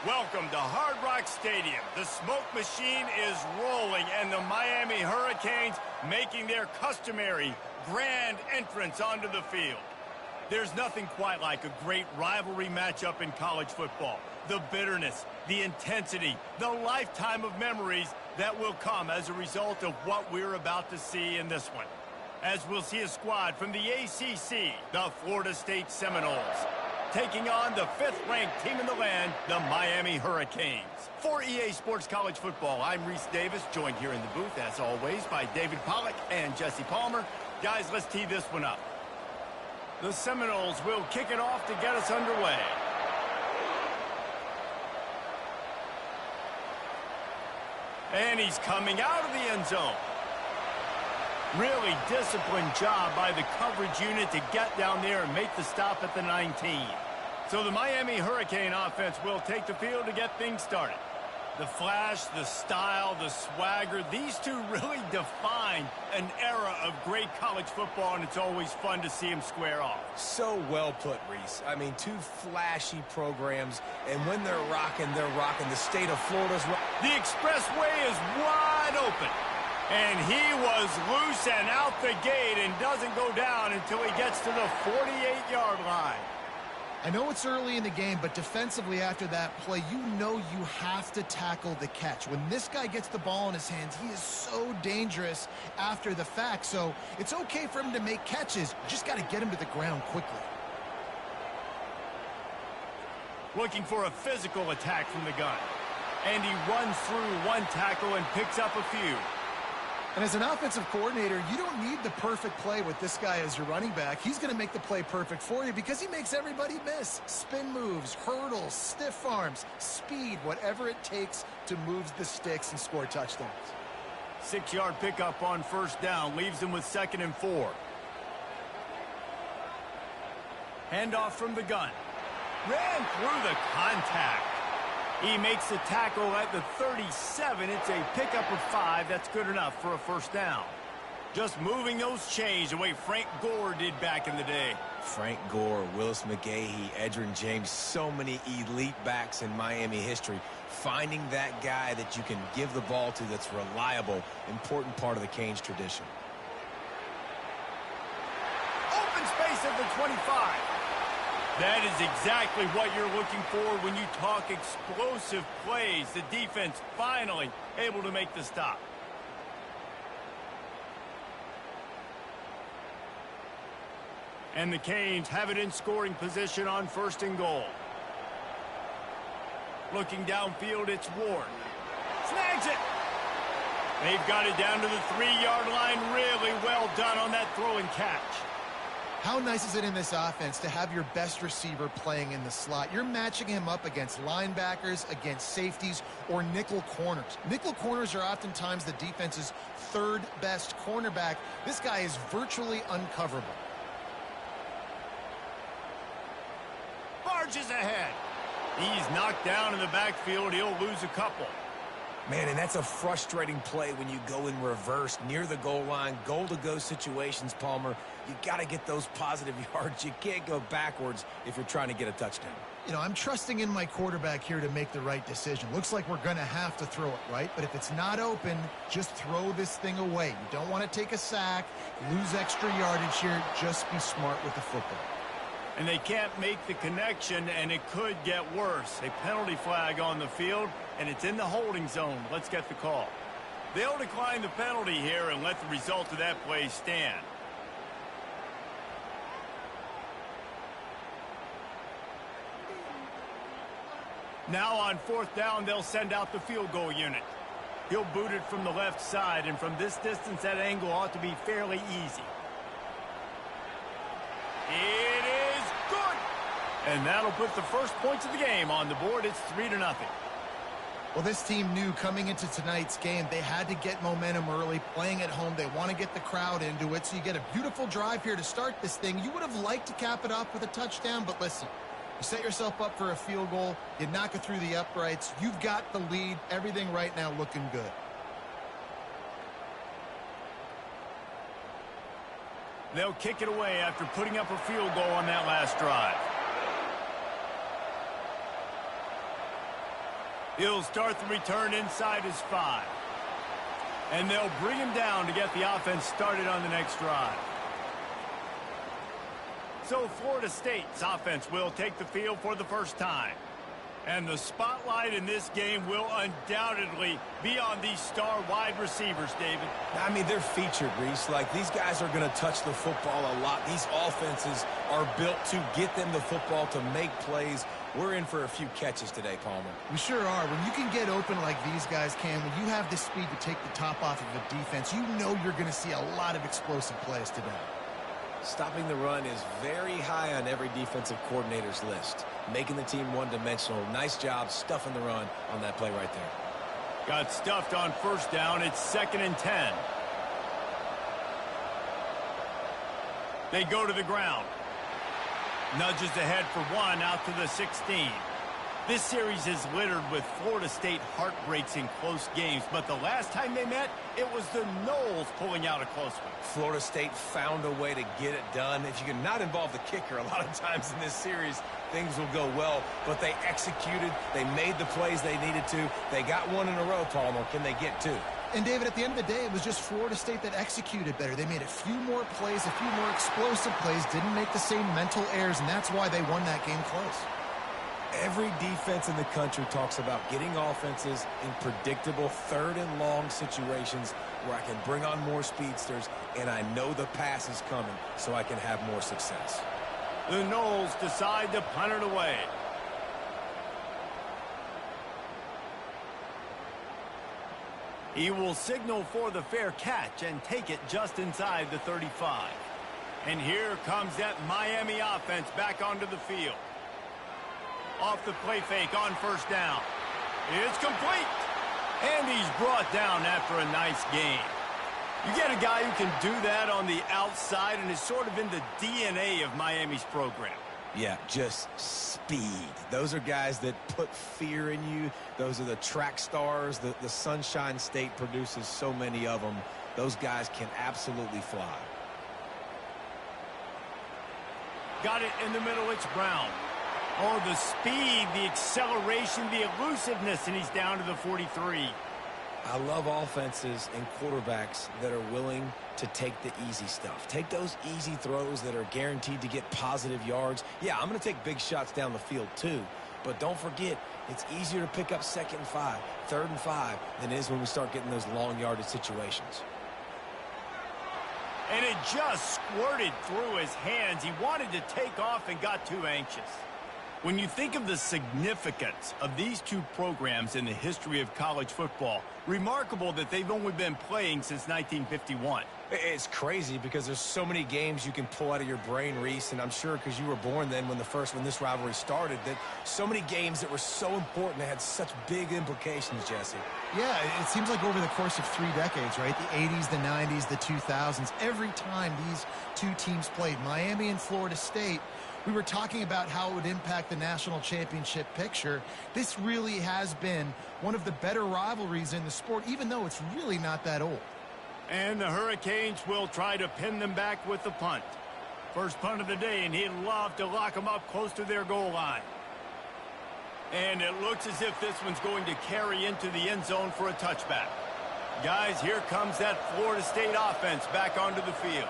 Welcome to Hard Rock Stadium. The smoke machine is rolling, and the Miami Hurricanes making their customary grand entrance onto the field. There's nothing quite like a great rivalry matchup in college football. The bitterness, the intensity, the lifetime of memories that will come as a result of what we're about to see in this one. As we'll see a squad from the ACC, the Florida State Seminoles, taking on the 5th-ranked team in the land, the Miami Hurricanes. For EA Sports College Football, I'm Reese Davis, joined here in the booth, as always, by David Pollack and Jesse Palmer. Guys, let's tee this one up. The Seminoles will kick it off to get us underway. And he's coming out of the end zone. Really disciplined job by the coverage unit to get down there and make the stop at the 19. So the Miami Hurricane offense will take the field to get things started. The flash, the style, the swagger, these two really define an era of great college football, and it's always fun to see them square off. So well put, Reese. I mean, two flashy programs, and when they're rocking, they're rocking. The state of Florida's The expressway is wide open. And he was loose and out the gate and doesn't go down until he gets to the 48-yard line. I know it's early in the game, but defensively after that play, you know you have to tackle the catch. When this guy gets the ball in his hands, he is so dangerous after the fact. So it's okay for him to make catches. You just got to get him to the ground quickly. Looking for a physical attack from the gun. And he runs through one tackle and picks up a few. And as an offensive coordinator, you don't need the perfect play with this guy as your running back. He's going to make the play perfect for you because he makes everybody miss. Spin moves, hurdles, stiff arms, speed, whatever it takes to move the sticks and score touchdowns. 6-yard pickup on first down leaves him with 2nd and 4. Handoff from the gun. Ran through the contact. He makes the tackle at the 37. It's a pickup of 5. That's good enough for a first down. Just moving those chains the way Frank Gore did back in the day. Frank Gore, Willis McGahee, Edgerrin James, so many elite backs in Miami history. Finding that guy that you can give the ball to that's reliable, important part of the Canes tradition. Open space at the 25. That is exactly what you're looking for when you talk explosive plays. The defense finally able to make the stop. And the Canes have it in scoring position on 1st and goal. Looking downfield, it's Ward. Snags it. They've got it down to the 3-yard line. Really well done on that throw and catch. How nice is it in this offense to have your best receiver playing in the slot? You're matching him up against linebackers, against safeties, or nickel corners. Nickel corners are oftentimes the defense's 3rd best cornerback. This guy is virtually uncoverable. Barges ahead. He's knocked down in the backfield. He'll lose a couple. Man, and that's a frustrating play when you go in reverse near the goal line, goal-to-go situations, Palmer. You got to get those positive yards. You can't go backwards if you're trying to get a touchdown. You know, I'm trusting in my quarterback here to make the right decision. Looks like we're going to have to throw it, right? But if it's not open, just throw this thing away. You don't want to take a sack, lose extra yardage here. Just be smart with the football. And they can't make the connection, and it could get worse. A penalty flag on the field, and it's in the holding zone. Let's get the call. They'll decline the penalty here and let the result of that play stand. Now on 4th down, they'll send out the field goal unit. He'll boot it from the left side, and from this distance, that angle ought to be fairly easy. It is good. And that'll put the first points of the game on the board. It's 3-0. Well, this team knew coming into tonight's game they had to get momentum early. Playing at home, they want to get the crowd into it. So you get a beautiful drive here to start this thing. You would have liked to cap it off with a touchdown, but listen, you set yourself up for a field goal. You knock it through the uprights. You've got the lead. Everything right now looking good. They'll kick it away after putting up a field goal on that last drive. He'll start the return inside his 5. And they'll bring him down to get the offense started on the next drive. So Florida State's offense will take the field for the first time. And the spotlight in this game will undoubtedly be on these star wide receivers, David. I mean, they're featured, Reese. Like, these guys are going to touch the football a lot. These offenses are built to get them the football, to make plays. We're in for a few catches today, Palmer. We sure are. When you can get open like these guys can, when you have the speed to take the top off of a defense, you know you're going to see a lot of explosive plays today. Stopping the run is very high on every defensive coordinator's list. Making the team one-dimensional. Nice job stuffing the run on that play right there. Got stuffed on first down. It's 2nd and 10. They go to the ground. Nudges ahead for 1 out to the 16. This series is littered with Florida State heartbreaks in close games, but the last time they met, it was the Noles pulling out a close one. Florida State found a way to get it done. If you can not involve the kicker, a lot of times in this series, things will go well, but they executed. They made the plays they needed to. They got one in a row, Palmer. Can they get 2? And, David, at the end of the day, it was just Florida State that executed better. They made a few more plays, a few more explosive plays, didn't make the same mental errors, and that's why they won that game close. Every defense in the country talks about getting offenses in predictable 3rd and long situations where I can bring on more speedsters and I know the pass is coming so I can have more success. The Noles decide to punt it away. He will signal for the fair catch and take it just inside the 35. And here comes that Miami offense back onto the field. Off the play fake on first down. It's complete. And he's brought down after a nice gain. You get a guy who can do that on the outside and is sort of in the DNA of Miami's program. Yeah, just speed. Those are guys that put fear in you. Those are the track stars. The Sunshine State produces so many of them. Those guys can absolutely fly. Got it in the middle. It's Brown. Oh, the speed, the acceleration, the elusiveness, and he's down to the 43. I love offenses and quarterbacks that are willing to take the easy stuff. Take those easy throws that are guaranteed to get positive yards. Yeah, I'm going to take big shots down the field too. But don't forget, it's easier to pick up 2nd and 5, 3rd and 5 than it is when we start getting those long yardage situations. And it just squirted through his hands. He wanted to take off and got too anxious. When you think of the significance of these two programs in the history of college football, remarkable that they've only been playing since 1951. It's crazy because there's so many games you can pull out of your brain, Reese, and I'm sure because you were born then when this rivalry started, that so many games that were so important, they had such big implications, Jesse. Yeah, it seems like over the course of 3 decades, right? The 80s, the 90s, the 2000s, every time these two teams played, Miami and Florida State, we were talking about how it would impact the national championship picture. This really has been one of the better rivalries in the sport, even though it's really not that old. And the Hurricanes will try to pin them back with the punt. First punt of the day, and he'd love to lock them up close to their goal line. And it looks as if this one's going to carry into the end zone for a touchback. Guys, here comes that Florida State offense back onto the field.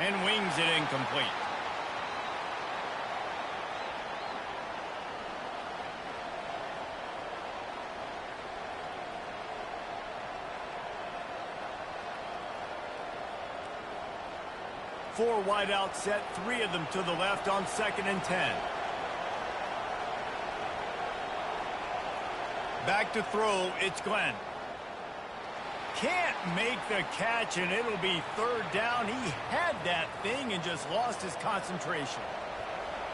And wings it incomplete. Four wide out set, 3 of them to the left on 2nd and 10. Back to throw, it's Glenn. Can't make the catch, and it'll be 3rd down. He had that thing and just lost his concentration.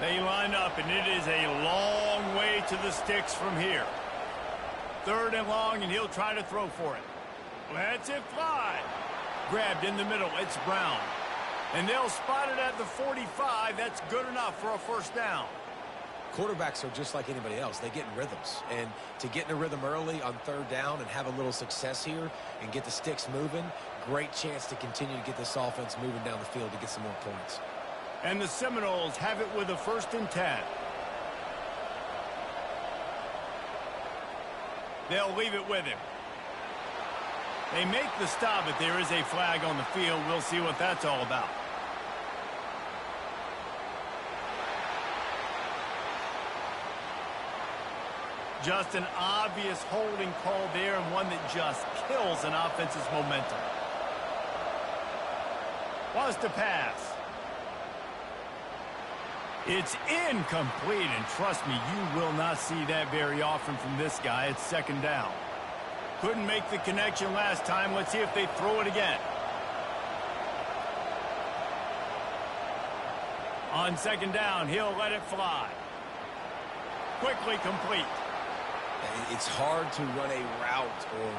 They line up, and it is a long way to the sticks from here. 3rd and long, and he'll try to throw for it. Lets it fly. Grabbed in the middle, it's Brown. And they'll spot it at the 45. That's good enough for a 1st down. Quarterbacks are just like anybody else. They get in rhythms. And to get in a rhythm early on 3rd down and have a little success here and get the sticks moving, great chance to continue to get this offense moving down the field to get some more points. And the Seminoles have it with a 1st and 10. They'll leave it with him. They make the stop, but there is a flag on the field. We'll see what that's all about. Just an obvious holding call there, and one that just kills an offense's momentum. Wants to pass. It's incomplete, and trust me, you will not see that very often from this guy. It's second down. Couldn't make the connection last time. Let's see if they throw it again. On second down, he'll let it fly. Quickly complete. It's hard to run a route or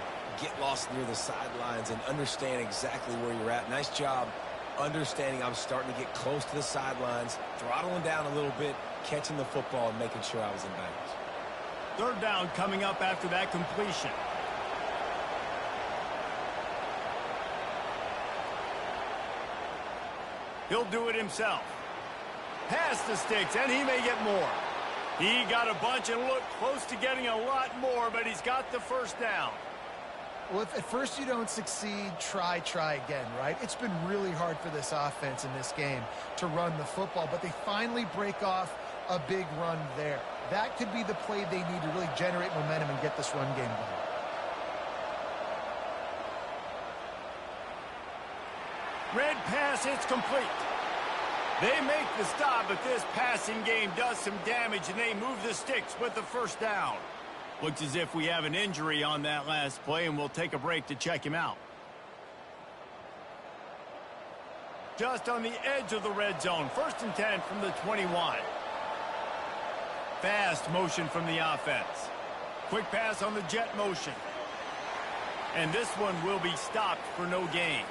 get lost near the sidelines and understand exactly where you're at. Nice job understanding I was starting to get close to the sidelines, throttling down a little bit, catching the football and making sure I was in bounds. Third down coming up after that completion. He'll do it himself. Pass the sticks, and he may get more. He got a bunch and looked close to getting a lot more, but he's got the first down. Well, if at first you don't succeed, try again, right? It's been really hard for this offense in this game to run the football, but they finally break off a big run there. That could be the play they need to really generate momentum and get this run game going. Red pass, it's complete. They make the stop, but this passing game does some damage, and they move the sticks with the first down. Looks as if we have an injury on that last play, and we'll take a break to check him out. Just on the edge of the red zone. 1st and 10 from the 21. Fast motion from the offense. Quick pass on the jet motion. And this one will be stopped for no gain.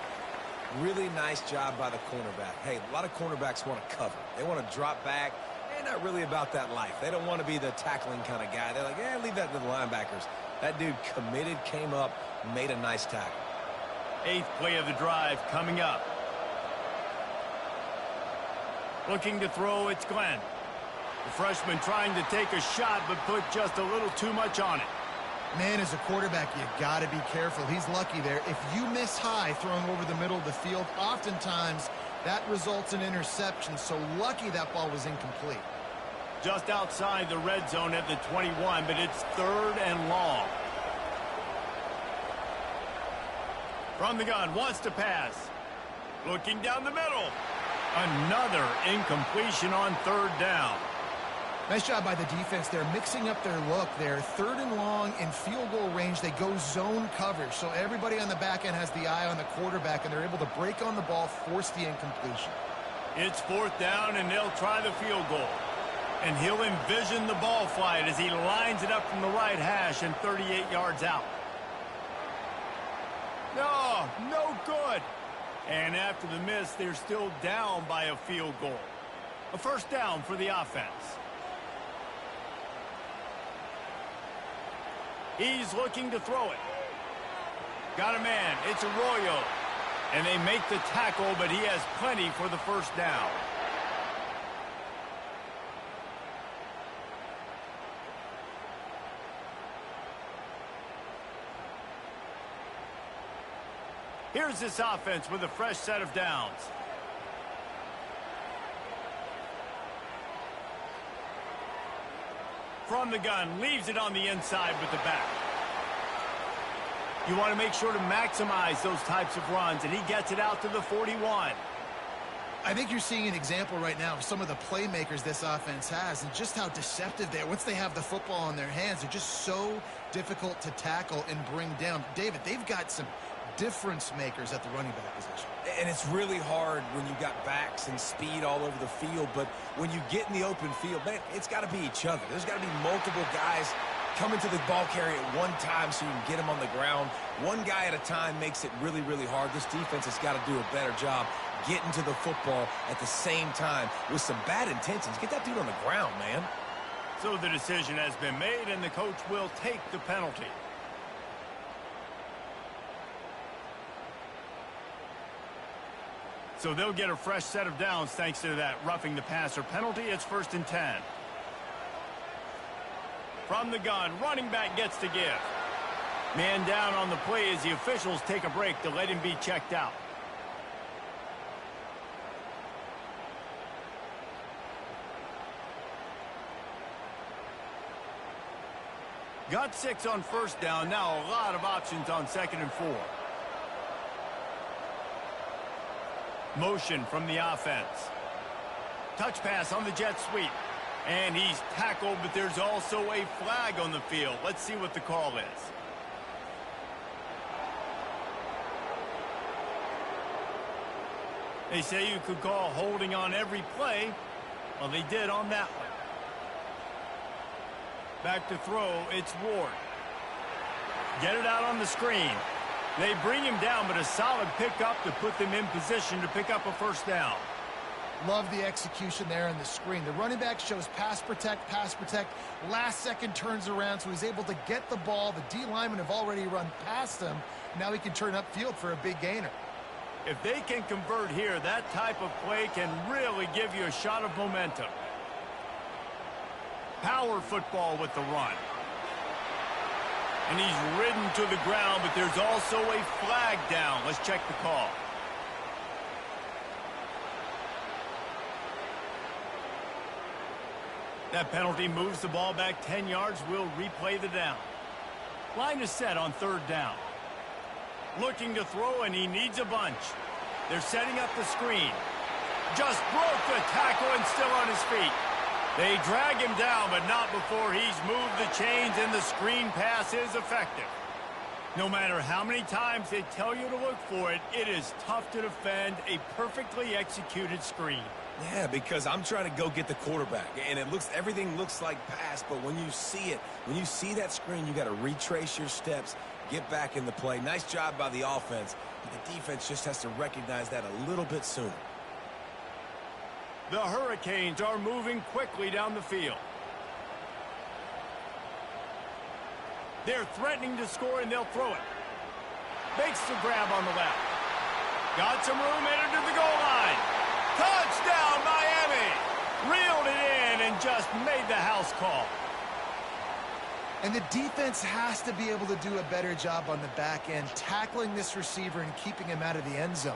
Really nice job by the cornerback. Hey, a lot of cornerbacks want to cover. They want to drop back. They're not really about that life. They don't want to be the tackling kind of guy. They're like, yeah, leave that to the linebackers. That dude committed, came up, made a nice tackle. 8th play of the drive coming up. Looking to throw, it's Glenn. The freshman trying to take a shot, but put just a little too much on it. Man, as a quarterback, you got to be careful. He's lucky there. If you miss high throwing over the middle of the field, oftentimes that results in interception. So lucky that ball was incomplete. Just outside the red zone at the 21, but it's 3rd and long. From the gun, wants to pass. Looking down the middle. Another incompletion on 3rd down. Nice job by the defense. They're mixing up their look there. 3rd and long in field goal range. They go zone coverage. So everybody on the back end has the eye on the quarterback, and they're able to break on the ball, force the incompletion. It's 4th down, and they'll try the field goal. And he'll envision the ball flight as he lines it up from the right hash and 38 yards out. No good. And after the miss, they're still down by a field goal. A first down for the offense. He's looking to throw it. Got a man. It's Arroyo. And they make the tackle, but he has plenty for the first down. Here's this offense with a fresh set of downs. From the gun, leaves it on the inside with the back. You want to make sure to maximize those types of runs, and he gets it out to the 41. I think you're seeing an example right now of some of the playmakers this offense has and just how deceptive they are. Once they have the football in their hands, they're just so difficult to tackle and bring down. David, they've got some difference makers at the running back position. And it's really hard when you got backs and speed all over the field, but when you get in the open field, man, it's got to be each other. There's got to be multiple guys coming to the ball carrier at one time so you can get him on the ground. One guy at a time makes it really, really hard. This defense has got to do a better job getting to the football at the same time with some bad intentions. Get that dude on the ground, man. So the decision has been made, and the coach will take the penalty. So they'll get a fresh set of downs thanks to that roughing the passer penalty. It's 1st and 10. From the gun, running back gets to give. Man down on the play as the officials take a break to let him be checked out. Got 6 on first down. Now a lot of options on 2nd and 4. Motion from the offense. Touch pass on the jet sweep. And he's tackled, but there's also a flag on the field. Let's see what the call is. They say you could call holding on every play. Well, they did on that one. Back to throw, it's Ward. Get it out on the screen. They bring him down, but a solid pickup to put them in position to pick up a first down. Love the execution there on the screen. The running back shows pass protect, last second turns around, so he's able to get the ball. The D linemen have already run past him. Now he can turn upfield for a big gainer. If they can convert here, that type of play can really give you a shot of momentum. Power football with the run. And he's ridden to the ground, but there's also a flag down. Let's check the call. That penalty moves the ball back 10 yards. We'll replay the down. Line is set on 3rd down. Looking to throw, and he needs a bunch. They're setting up the screen. Just broke the tackle and still on his feet. They drag him down, but not before he's moved the chains, and the screen pass is effective. No matter how many times they tell you to look for it, it is tough to defend a perfectly executed screen. Yeah, because I'm trying to go get the quarterback, and everything looks like pass, but when you see it, when you see that screen, you got to retrace your steps, get back in the play. Nice job by the offense, but the defense just has to recognize that a little bit sooner. The Hurricanes are moving quickly down the field. They're threatening to score, and they'll throw it. Makes the grab on the left. Got some room, headed to the goal line. Touchdown, Miami! Reeled it in and just made the house call. And the defense has to be able to do a better job on the back end, tackling this receiver and keeping him out of the end zone.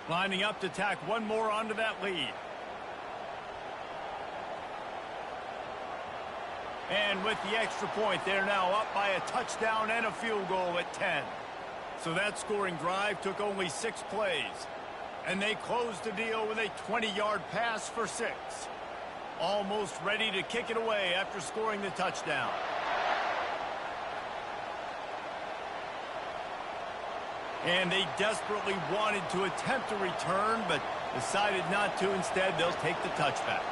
Lining up to tack one more onto that lead. And with the extra point, they're now up by a touchdown and a field goal at 10. So that scoring drive took only 6 plays. And they closed the deal with a 20-yard pass for 6. Almost ready to kick it away after scoring the touchdown. And they desperately wanted to attempt a return, but decided not to. Instead, they'll take the touchback.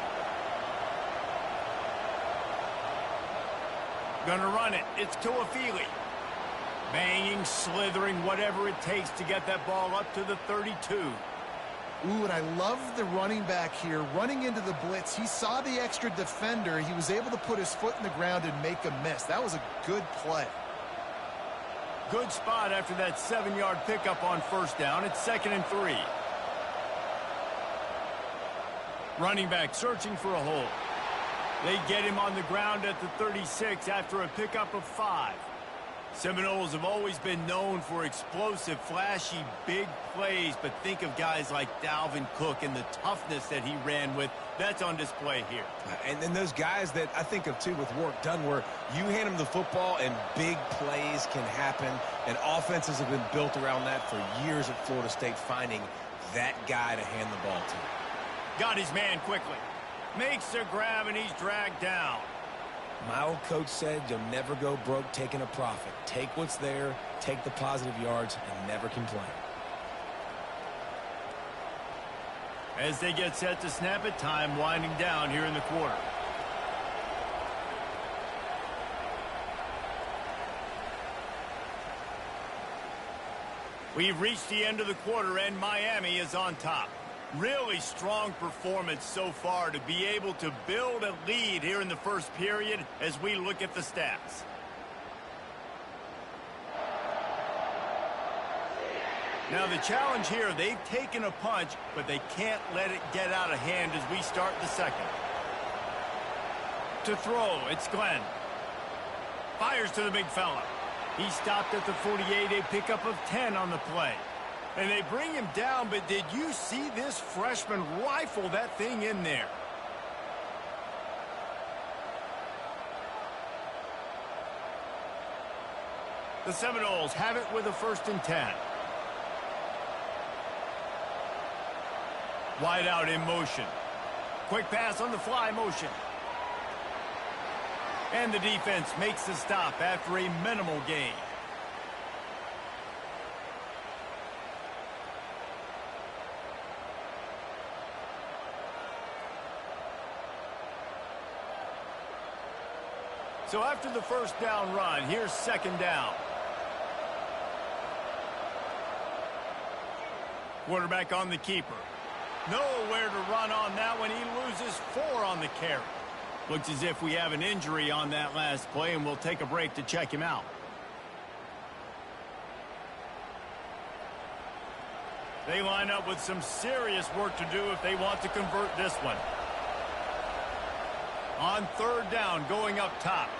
Gonna run it. It's Tuafili. Banging, slithering, whatever it takes to get that ball up to the 32. Ooh, and I love the running back here. Running into the blitz, he saw the extra defender. He was able to put his foot in the ground and make a miss. That was a good play. Good spot after that 7-yard pickup on first down. It's 2nd and 3. Running back searching for a hole. They get him on the ground at the 36 after a pickup of 5. Seminoles have always been known for explosive, flashy, big plays, but think of guys like Dalvin Cook and the toughness that he ran with. That's on display here. And then those guys that I think of, too, with Warrick Dunn, where you hand them the football and big plays can happen, and offenses have been built around that for years at Florida State, finding that guy to hand the ball to. Got his man quickly. Makes a grab, and he's dragged down. My old coach said you'll never go broke taking a profit. Take what's there, take the positive yards, and never complain. As they get set to snap it, time winding down here in the quarter. We've reached the end of the quarter, and Miami is on top. Really strong performance so far to be able to build a lead here in the first period as we look at the stats. Now the challenge here, they've taken a punch, but they can't let it get out of hand as we start the second. To throw, it's Glenn. Fires to the big fella. He stopped at the 48, a pickup of 10 on the play. And they bring him down, but did you see this freshman rifle that thing in there? The Seminoles have it with a 1st and 10. Wide out in motion. Quick pass on the fly motion. And the defense makes the stop after a minimal gain. So after the first down run, here's 2nd down. Quarterback on the keeper. Nowhere to run on that one. He loses 4 on the carry. Looks as if we have an injury on that last play, and we'll take a break to check him out. They line up with some serious work to do if they want to convert this one. On 3rd down, going up top.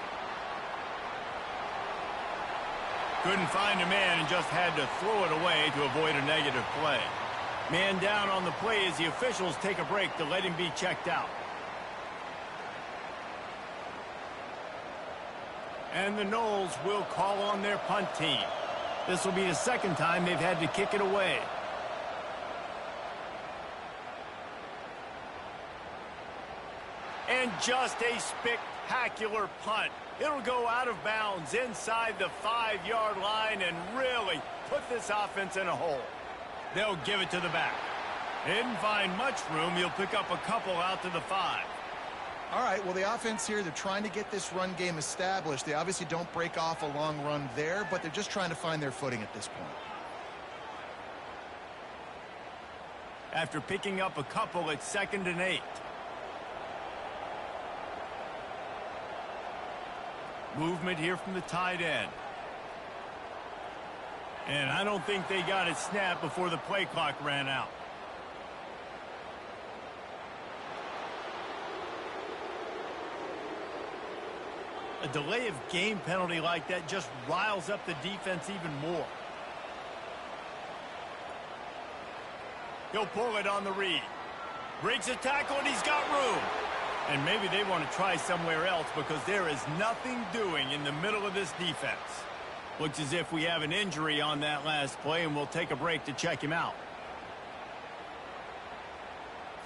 Couldn't find a man and just had to throw it away to avoid a negative play. Man down on the play as the officials take a break to let him be checked out. And the Noles will call on their punt team. This will be the 2nd time they've had to kick it away. And just a spectacular punt. It'll go out of bounds inside the 5-yard line and really put this offense in a hole. They'll give it to the back. They didn't find much room. He'll pick up a couple out to the 5. All right, well, the offense here, they're trying to get this run game established. They obviously don't break off a long run there, but they're just trying to find their footing at this point. After picking up a couple, it's 2nd and 8. Movement here from the tight end. And I don't think they got it snapped before the play clock ran out. A delay of game penalty like that just riles up the defense even more. He'll pull it on the read. Breaks a tackle and he's got room. And maybe they want to try somewhere else because there is nothing doing in the middle of this defense. Looks as if we have an injury on that last play, and we'll take a break to check him out.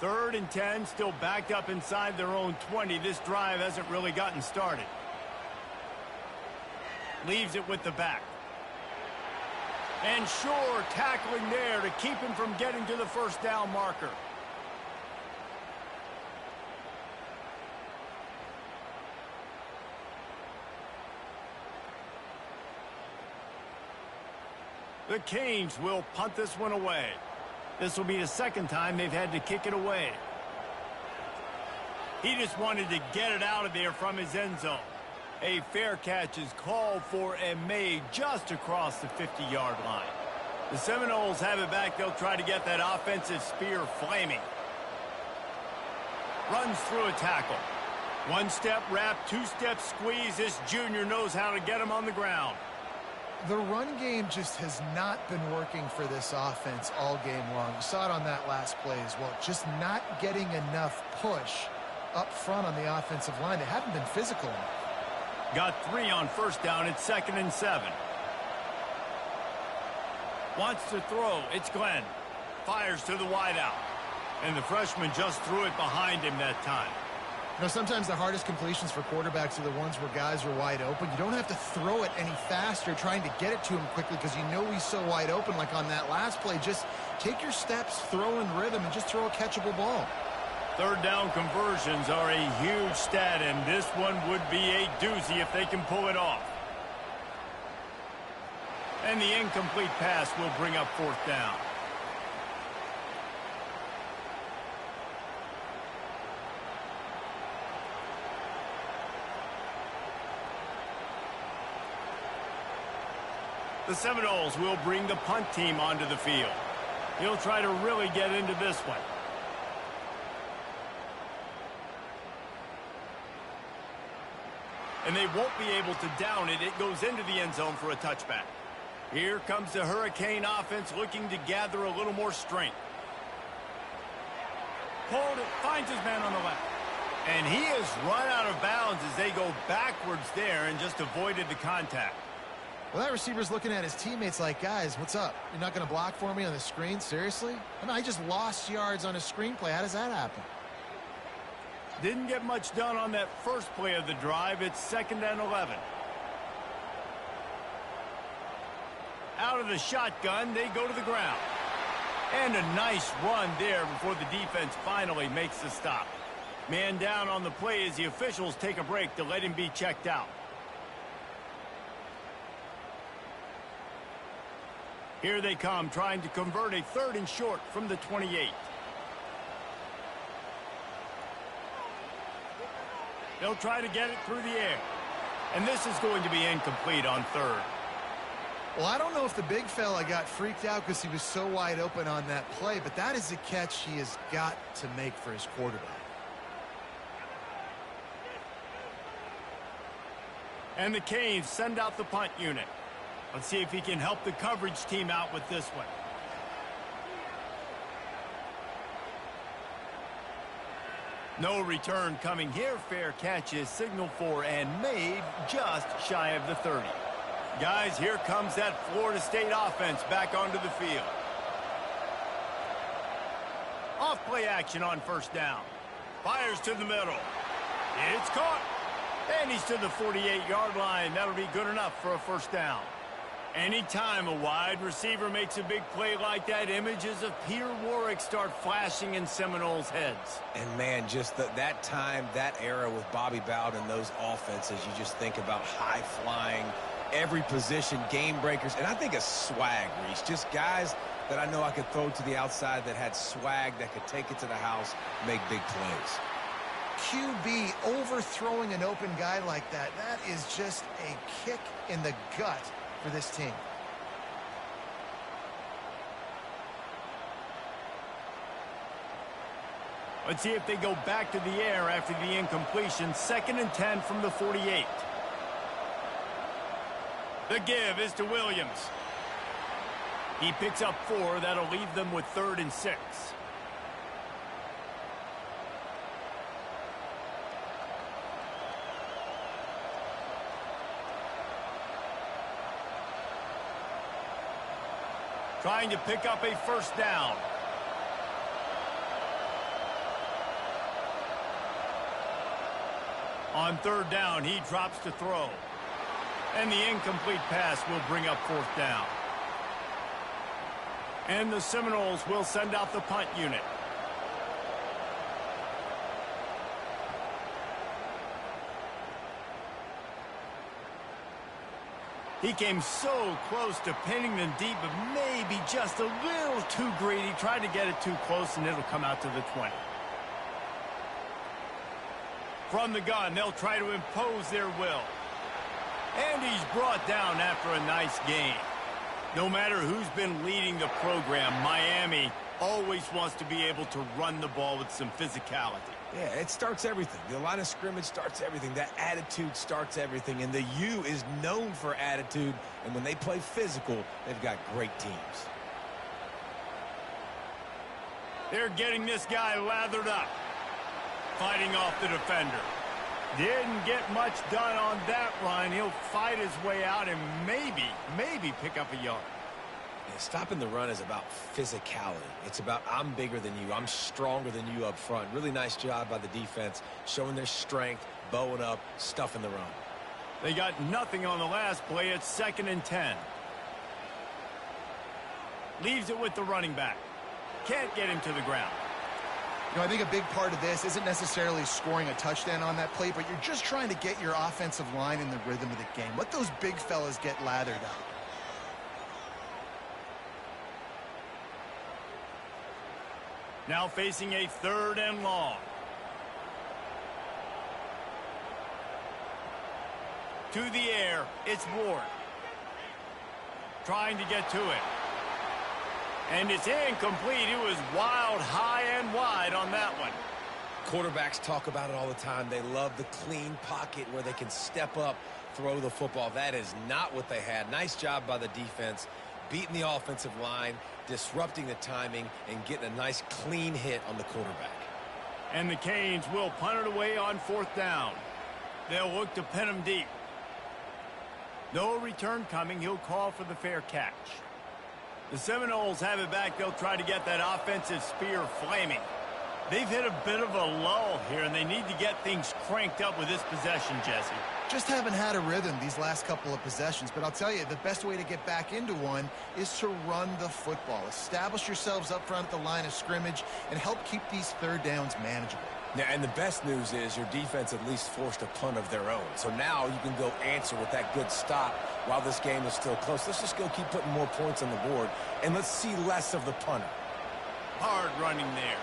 3rd and 10, still backed up inside their own 20. This drive hasn't really gotten started. Leaves it with the back. And sure, tackling there to keep him from getting to the 1st down marker. The Canes will punt this one away. This will be the 2nd time they've had to kick it away. He just wanted to get it out of there from his end zone. A fair catch is called for and made just across the 50-yard line. The Seminoles have it back. They'll try to get that offensive spear flaming. Runs through a tackle. 1-step wrap, 2-step squeeze. This junior knows how to get him on the ground. The run game just has not been working for this offense all game long. You saw it on that last play as well. Just not getting enough push up front on the offensive line. They haven't been physical enough. Got 3 on 1st down. It's 2nd and 7. Wants to throw. It's Glenn. Fires to the wideout. And the freshman just threw it behind him that time. You know, sometimes the hardest completions for quarterbacks are the ones where guys are wide open. You don't have to throw it any faster trying to get it to him quickly because you know he's so wide open like on that last play. Just take your steps, throw in rhythm, and just throw a catchable ball. 3rd down conversions are a huge stat, and this one would be a doozy if they can pull it off. And the incomplete pass will bring up 4th down. The Seminoles will bring the punt team onto the field. He'll try to really get into this one. And they won't be able to down it. It goes into the end zone for a touchback. Here comes the Hurricane offense looking to gather a little more strength. Pulled it, finds his man on the left. And he has run out of bounds as they go backwards there and just avoided the contact. Well, that receiver's looking at his teammates like, guys, what's up? You're not going to block for me on the screen? Seriously? I mean, I just lost yards on a screenplay. How does that happen? Didn't get much done on that first play of the drive. It's 2nd and 11. Out of the shotgun, they go to the ground. And a nice run there before the defense finally makes the stop. Man down on the play as the officials take a break to let him be checked out. Here they come, trying to convert a 3rd and short from the 28. They'll try to get it through the air. And this is going to be incomplete on 3rd. Well, I don't know if the big fella got freaked out because he was so wide open on that play, but that is a catch he has got to make for his quarterback. And the Canes send out the punt unit. Let's see if he can help the coverage team out with this one. No return coming here. Fair catch is signaled for and made just shy of the 30. Guys, here comes that Florida State offense back onto the field. Off play action on 1st down. Fires to the middle. It's caught. And he's to the 48-yard line. That'll be good enough for a 1st down. Anytime a wide receiver makes a big play like that, images of Peter Warrick start flashing in Seminoles' heads. And, man, just that time, that era with Bobby Bowden and those offenses, you just think about high-flying, every position, game breakers, and I think a swag, Reese. Just guys that I know I could throw to the outside that had swag, that could take it to the house, make big plays. QB overthrowing an open guy like that, that is just a kick in the gut for this team. Let's see if they go back to the air after the incompletion. 2nd and 10 from the 48. The give is to Williams. He picks up 4. That'll leave them with 3rd and 6. Trying to pick up a 1st down. On 3rd down, he drops to throw. And the incomplete pass will bring up 4th down. And the Seminoles will send out the punt unit. He came so close to pinning them deep, but maybe just a little too greedy. Tried to get it too close, and it'll come out to the 20. From the gun, they'll try to impose their will. And he's brought down after a nice gain. No matter who's been leading the program, Miami always wants to be able to run the ball with some physicality. Yeah, it starts everything. The line of scrimmage starts everything. That attitude starts everything. And the U is known for attitude. And when they play physical, they've got great teams. They're getting this guy lathered up. Fighting off the defender. Didn't get much done on that run. He'll fight his way out and maybe pick up a yard. Yeah, stopping the run is about physicality. It's about I'm bigger than you. I'm stronger than you up front. Really nice job by the defense, showing their strength, bowing up, stuffing the run. They got nothing on the last play. It's 2nd and 10. Leaves it with the running back. Can't get him to the ground. You know, I think a big part of this isn't necessarily scoring a touchdown on that play, but you're just trying to get your offensive line in the rhythm of the game. Let those big fellas get lathered up. Now facing a 3rd and long. To the air, it's Ward. trying to get to it. And it's incomplete. It was wild, high and wide on that one. Quarterbacks talk about it all the time. They love the clean pocket where they can step up, throw the football. That is not what they had. Nice job by the defense, beating the offensive line, disrupting the timing, and getting a nice clean hit on the quarterback. And the Canes will punt it away on 4th down. They'll look to pin him deep. No return coming. He'll call for the fair catch. The Seminoles have it back. They'll try to get that offensive spear flaming. They've hit a bit of a lull here, and they need to get things cranked up with this possession, Jesse. Just haven't had a rhythm these last couple of possessions, but I'll tell you, the best way to get back into one is to run the football. Establish yourselves up front at the line of scrimmage and help keep these 3rd downs manageable. Yeah, and the best news is your defense at least forced a punt of their own. So now you can go answer with that good stop while this game is still close. Let's just go keep putting more points on the board, and let's see less of the punter. Hard running there.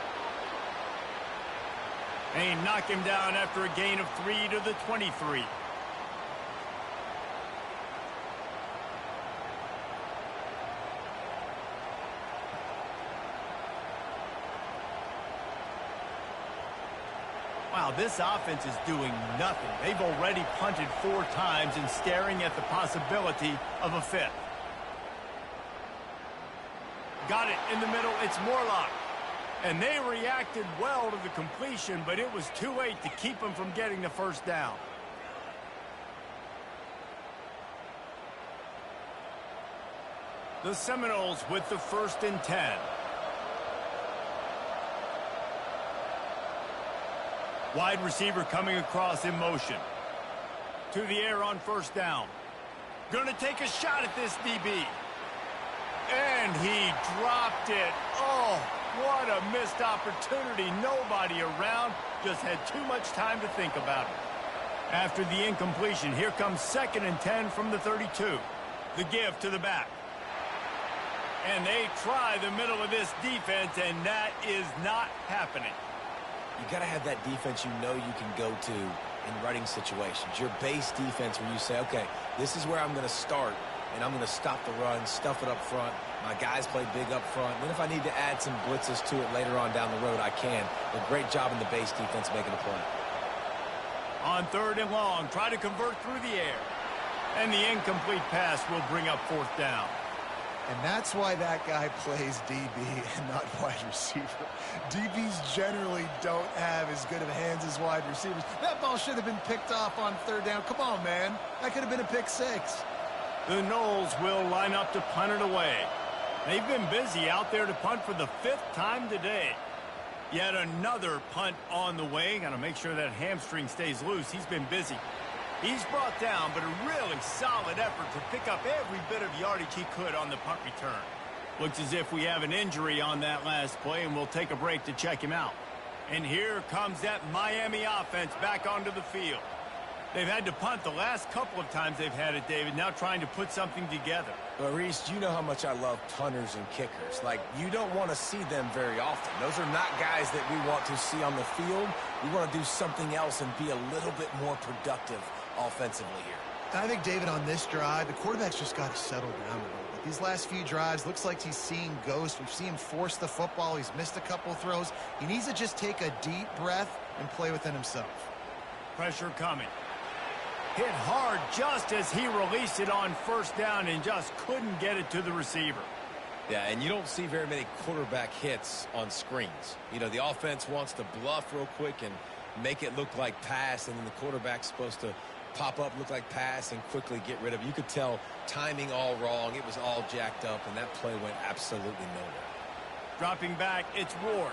They knock him down after a gain of 3 to the 23. Wow, this offense is doing nothing. They've already punted 4 times and staring at the possibility of a 5th. Got it in the middle. It's Morlock. And they reacted well to the completion, but it was too late to keep them from getting the 1st down. The Seminoles with the 1st and 10. Wide receiver coming across in motion. To the air on 1st down. Gonna take a shot at this DB. And he dropped it. Oh, what a missed opportunity. Nobody around. Just had too much time to think about it. After the incompletion, here comes 2nd and 10 from the 32. The give to the back. And they try the middle of this defense, and that is not happening. You got to have that defense you know you can go to in running situations. Your base defense where you say, okay, this is where I'm going to start, and I'm going to stop the run, stuff it up front. My guys play big up front. And then if I need to add some blitzes to it later on down the road, I can. A great job in the base defense making a play. On 3rd and long, try to convert through the air. And the incomplete pass will bring up 4th down. And that's why that guy plays DB and not wide receiver. DBs generally don't have as good of hands as wide receivers. That ball should have been picked off on 3rd down. Come on, man. That could have been a pick 6. The Noles will line up to punt it away. They've been busy out there to punt for the 5th time today. Yet another punt on the way. Got to make sure that hamstring stays loose. He's been busy. He's brought down, but a really solid effort to pick up every bit of yardage he could on the punt return. Looks as if we have an injury on that last play, and we'll take a break to check him out. And here comes that Miami offense back onto the field. They've had to punt the last couple of times they've had it, David, now trying to put something together. But, Reese, you know how much I love punters and kickers. Like, you don't want to see them very often. Those are not guys that we want to see on the field. We want to do something else and be a little bit more productive offensively here. I think, David, on this drive, the quarterback's just got to settle down a little bit. These last few drives, looks like he's seeing ghosts. We've seen him force the football. He's missed a couple throws. He needs to just take a deep breath and play within himself. Pressure coming. Hit hard just as he released it on 1st down and just couldn't get it to the receiver. Yeah, and you don't see very many quarterback hits on screens. You know, the offense wants to bluff real quick and make it look like pass, and then the quarterback's supposed to pop up, look like pass, and quickly get rid of it. You could tell timing all wrong. It was all jacked up, and that play went absolutely nowhere. Dropping back, it's Ward.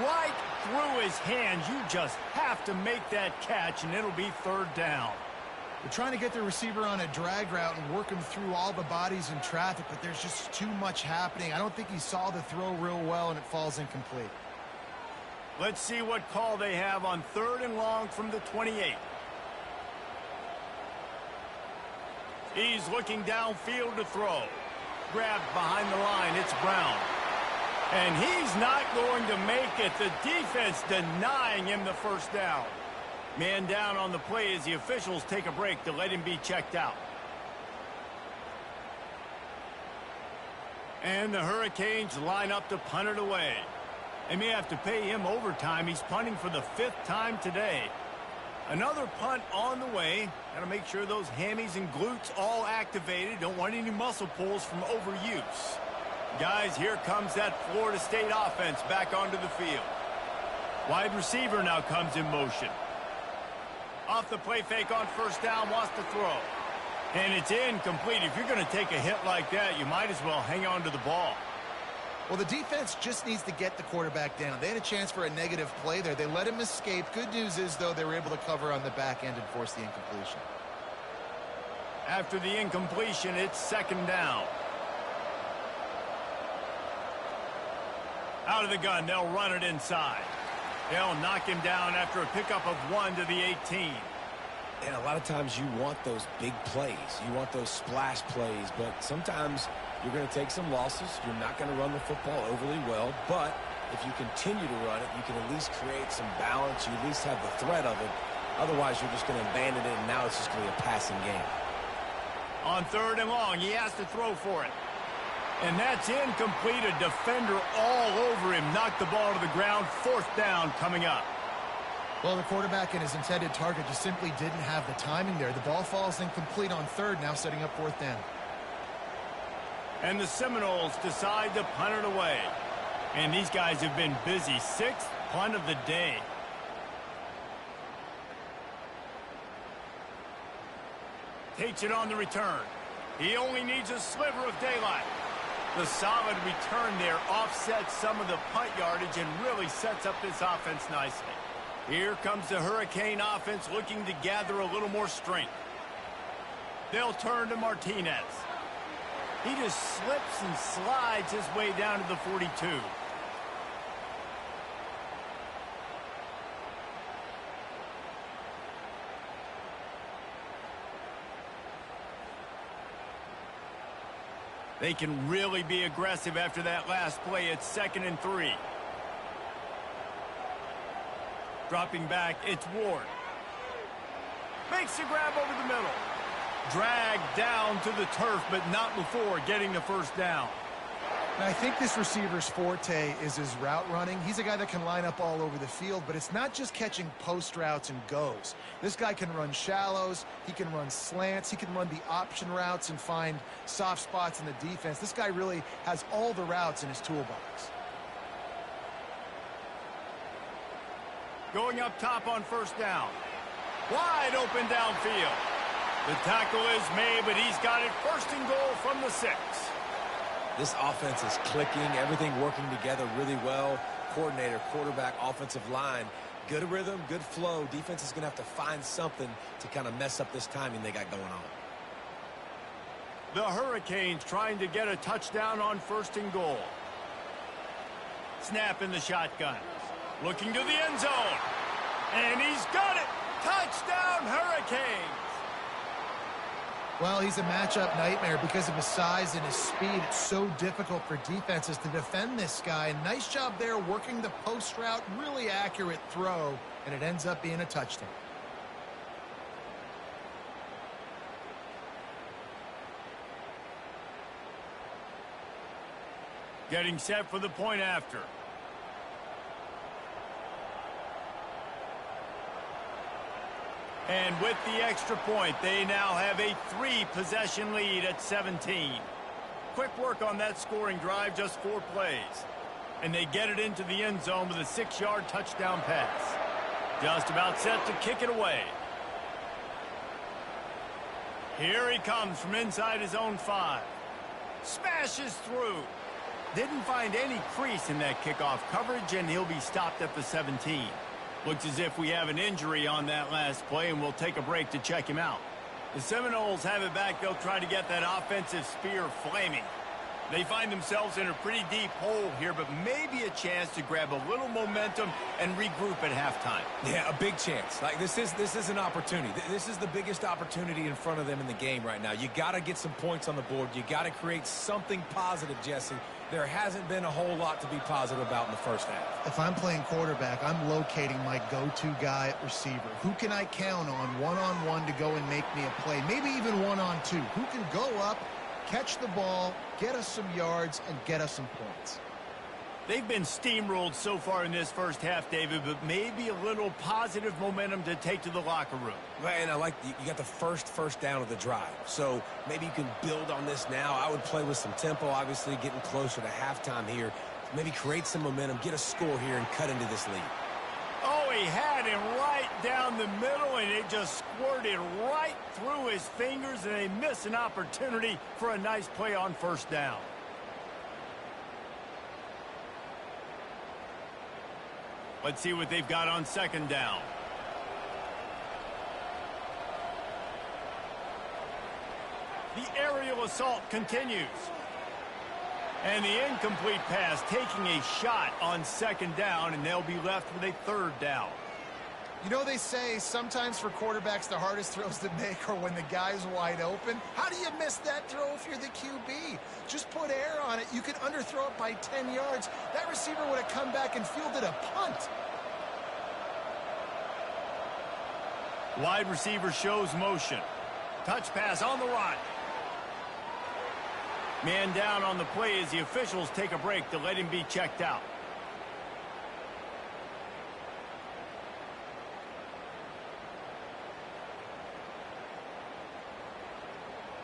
Right through his hands. You just have to make that catch, and it'll be 3rd down. They're trying to get the receiver on a drag route and work him through all the bodies in traffic, but there's just too much happening. I don't think he saw the throw real well, and it falls incomplete. Let's see what call they have on 3rd and long from the 28. He's looking downfield to throw. Grabbed behind the line. It's Brown. And he's not going to make it. The defense denying him the 1st down. Man down on the play as the officials take a break to let him be checked out. And the Hurricanes line up to punt it away. They may have to pay him overtime. He's punting for the 5th time today. Another punt on the way. Got to make sure those hammies and glutes all activated. Don't want any muscle pulls from overuse. Guys, here comes that Florida State offense back onto the field. Wide receiver now comes in motion. Off the play fake on first down, wants to throw. And it's incomplete. If you're going to take a hit like that, you might as well hang on to the ball. Well, the defense just needs to get the quarterback down. They had a chance for a negative play there. They let him escape. Good news is, though, they were able to cover on the back end and force the incompletion. After the incompletion, it's 2nd down. Out of the gun, they'll run it inside. They'll knock him down after a pickup of 1 to the 18. And a lot of times you want those big plays. You want those splash plays, but sometimes you're going to take some losses. You're not going to run the football overly well, but if you continue to run it, you can at least create some balance. You at least have the threat of it. Otherwise, you're just going to abandon it, and now it's just going to be a passing game. On 3rd and long, he has to throw for it. And that's incomplete. A defender all over him. Knocked the ball to the ground. 4th down coming up. Well, the quarterback and his intended target just simply didn't have the timing there. The ball falls incomplete on 3rd, now setting up 4th down. And the Seminoles decide to punt it away. And these guys have been busy. 6th punt of the day. Takes it on the return. He only needs a sliver of daylight. The solid return there offsets some of the punt yardage and really sets up this offense nicely. Here comes the Hurricane offense looking to gather a little more strength. They'll turn to Martinez. He just slips and slides his way down to the 42. They can really be aggressive after that last play. It's 2nd and 3. Dropping back, it's Ward. Makes the grab over the middle. Dragged down to the turf, but not before getting the 1st down. And I think this receiver's forte is his route running. He's a guy that can line up all over the field, but it's not just catching post routes and goes. This guy can run shallows, he can run slants, he can run the option routes and find soft spots in the defense. This guy really has all the routes in his toolbox. Going up top on 1st down. Wide open downfield. The tackle is made, but he's got it 1st and goal from the 6. This offense is clicking, everything working together really well. Coordinator, quarterback, offensive line, good rhythm, good flow. Defense is going to have to find something to kind of mess up this timing they got going on. The Hurricanes trying to get a touchdown on 1st and goal. Snap in the shotgun. Looking to the end zone. And he's got it. Touchdown, Hurricanes. Well, he's a matchup nightmare because of his size and his speed. It's so difficult for defenses to defend this guy. Nice job there working the post route. Really accurate throw, and it ends up being a touchdown. Getting set for the point after. And with the extra point, they now have a 3-possession lead at 17. Quick work on that scoring drive, just 4 plays. And they get it into the end zone with a 6-yard touchdown pass. Just about set to kick it away. Here he comes from inside his own 5. Smashes through. Didn't find any crease in that kickoff coverage, and he'll be stopped at the 17. Looks as if we have an injury on that last play, and we'll take a break to check him out. The Seminoles have it back. They'll try to get that offensive spear flaming. They find themselves in a pretty deep hole here, but maybe a chance to grab a little momentum and regroup at halftime. Yeah, a big chance. Like this is an opportunity. This is the biggest opportunity in front of them in the game right now. You got to get some points on the board. You got to create something positive, Jesse. There hasn't been a whole lot to be positive about in the first half. If I'm playing quarterback, I'm locating my go-to guy at receiver. Who can I count on one-on-one to go and make me a play? Maybe even one-on-two. Who can go up, Catch the ball, get us some yards, and get us some points. They've been steamrolled so far in this first half, David, but maybe a little positive momentum to take to the locker room. And I like you got the first down of the drive. So maybe you can build on this now. I would play with some tempo, obviously getting closer to halftime here. Maybe create some momentum, get a score here, and cut into this lead. Oh, he had him right down the middle, and it just squirted right through his fingers, and they miss an opportunity for a nice play on first down. Let's see what they've got on second down. The aerial assault continues. And the incomplete pass taking a shot on second down, and they'll be left with a third down. You know, they say sometimes for quarterbacks the hardest throws to make are when the guy's wide open. How do you miss that throw if you're the QB? Just put air on it. You could underthrow it by 10 yards. That receiver would have come back and fielded a punt. Wide receiver shows motion. Touch pass on the run. Man down on the play as the officials take a break to let him be checked out.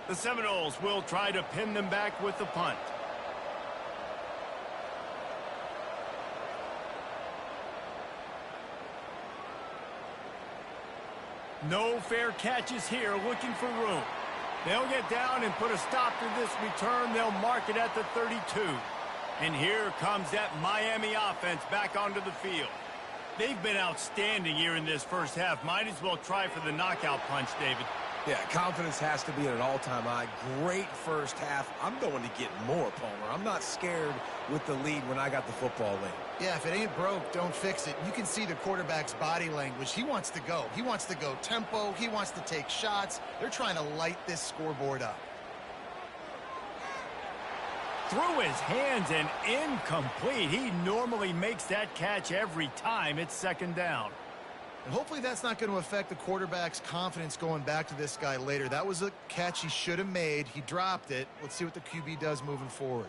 The Seminoles will try to pin them back with the punt. No fair catches here, looking for room. They'll get down and put a stop to this return. They'll mark it at the 32. And here comes that Miami offense back onto the field. They've been outstanding here in this first half. Might as well try for the knockout punch, David. Yeah, confidence has to be at an all-time high. Great first half. I'm going to get more, Palmer. I'm not scared with the lead when I got the football late. Yeah, if it ain't broke, don't fix it. You can see the quarterback's body language. He wants to go. He wants to go tempo. He wants to take shots. They're trying to light this scoreboard up. Through his hands and incomplete. He normally makes that catch every time. It's second down. And hopefully that's not going to affect the quarterback's confidence going back to this guy later. That was a catch he should have made. He dropped it. Let's see what the QB does moving forward.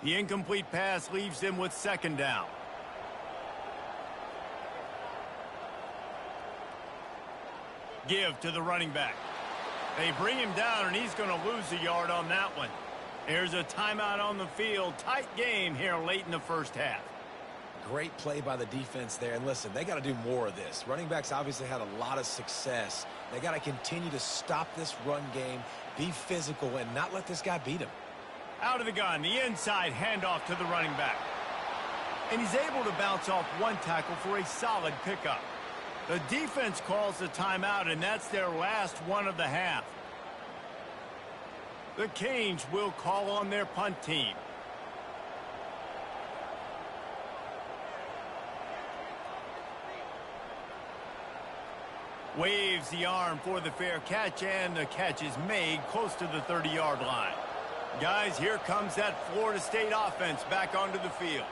The incomplete pass leaves them with second down. Give to the running back. They bring him down, and he's going to lose a yard on that one. There's a timeout on the field. Tight game here late in the first half. Great play by the defense there. And listen, they got to do more of this. Running backs obviously had a lot of success. They got to continue to stop this run game, be physical, and not let this guy beat him. Out of the gun, the inside handoff to the running back. And he's able to bounce off one tackle for a solid pickup. The defense calls the timeout, and that's their last one of the half. The Canes will call on their punt team. Waves the arm for the fair catch, and the catch is made close to the 30-yard line. Guys, here comes that Florida State offense back onto the field.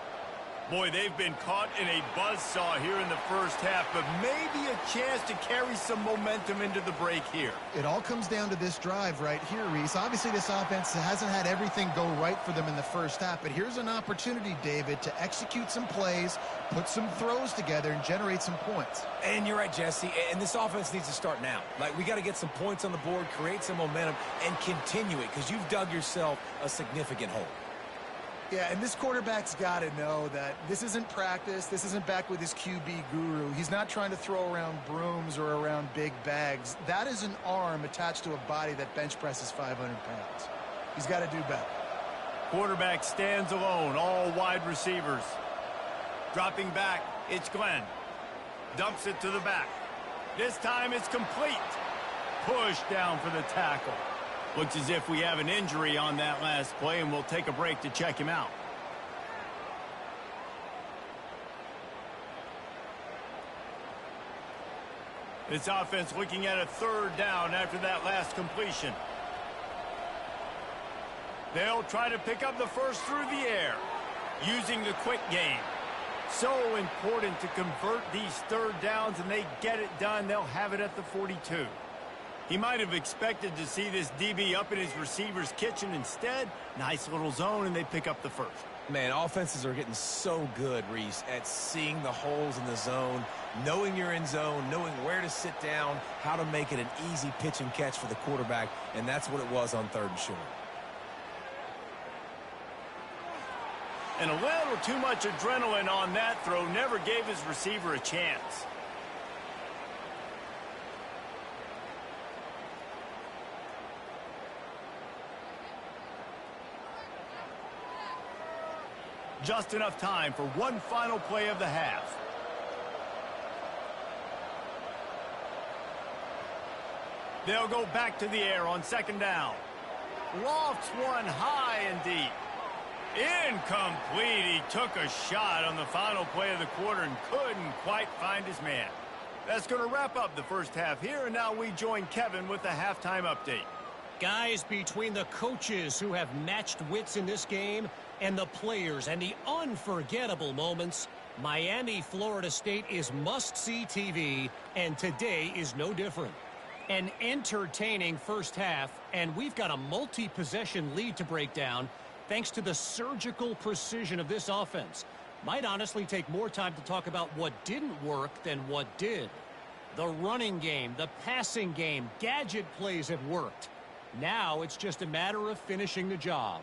Boy, they've been caught in a buzzsaw here in the first half, but maybe a chance to carry some momentum into the break here. It all comes down to this drive right here, Reese. Obviously, this offense hasn't had everything go right for them in the first half, but here's an opportunity, David, to execute some plays, put some throws together, and generate some points. And you're right, Jesse, and this offense needs to start now. Like, we got to get some points on the board, create some momentum, and continue it, because you've dug yourself a significant hole. Yeah, and this quarterback's got to know that this isn't practice. This isn't back with his QB guru. He's not trying to throw around brooms or around big bags. That is an arm attached to a body that bench presses 500 pounds. He's got to do better. Quarterback stands alone, all wide receivers. Dropping back, it's Glenn. Dumps it to the back. This time it's complete. Push down for the tackle. Looks as if we have an injury on that last play, and we'll take a break to check him out. This offense looking at a third down after that last completion. They'll try to pick up the first through the air, using the quick game. So important to convert these third downs, and they get it done. They'll have it at the 42. He might have expected to see this DB up in his receiver's kitchen. Instead, nice little zone, and they pick up the first. Man, offenses are getting so good, Reese, at seeing the holes in the zone, knowing you're in zone, knowing where to sit down, how to make it an easy pitch and catch for the quarterback, and that's what it was on 3rd and short. And a little too much adrenaline on that throw, never gave his receiver a chance. Just enough time for one final play of the half. They'll go back to the air on 2nd down. Lofts one high and deep. Incomplete. He took a shot on the final play of the quarter and couldn't quite find his man. That's going to wrap up the first half here, and now we join Kevin with the halftime update. Guys, between the coaches who have matched wits in this game and the players and the unforgettable moments, Miami, Florida State is must-see TV, and today is no different. An entertaining first half, and we've got a multi-possession lead to break down thanks to the surgical precision of this offense. Might honestly take more time to talk about what didn't work than what did. The running game, the passing game, gadget plays have worked. Now it's just a matter of finishing the job.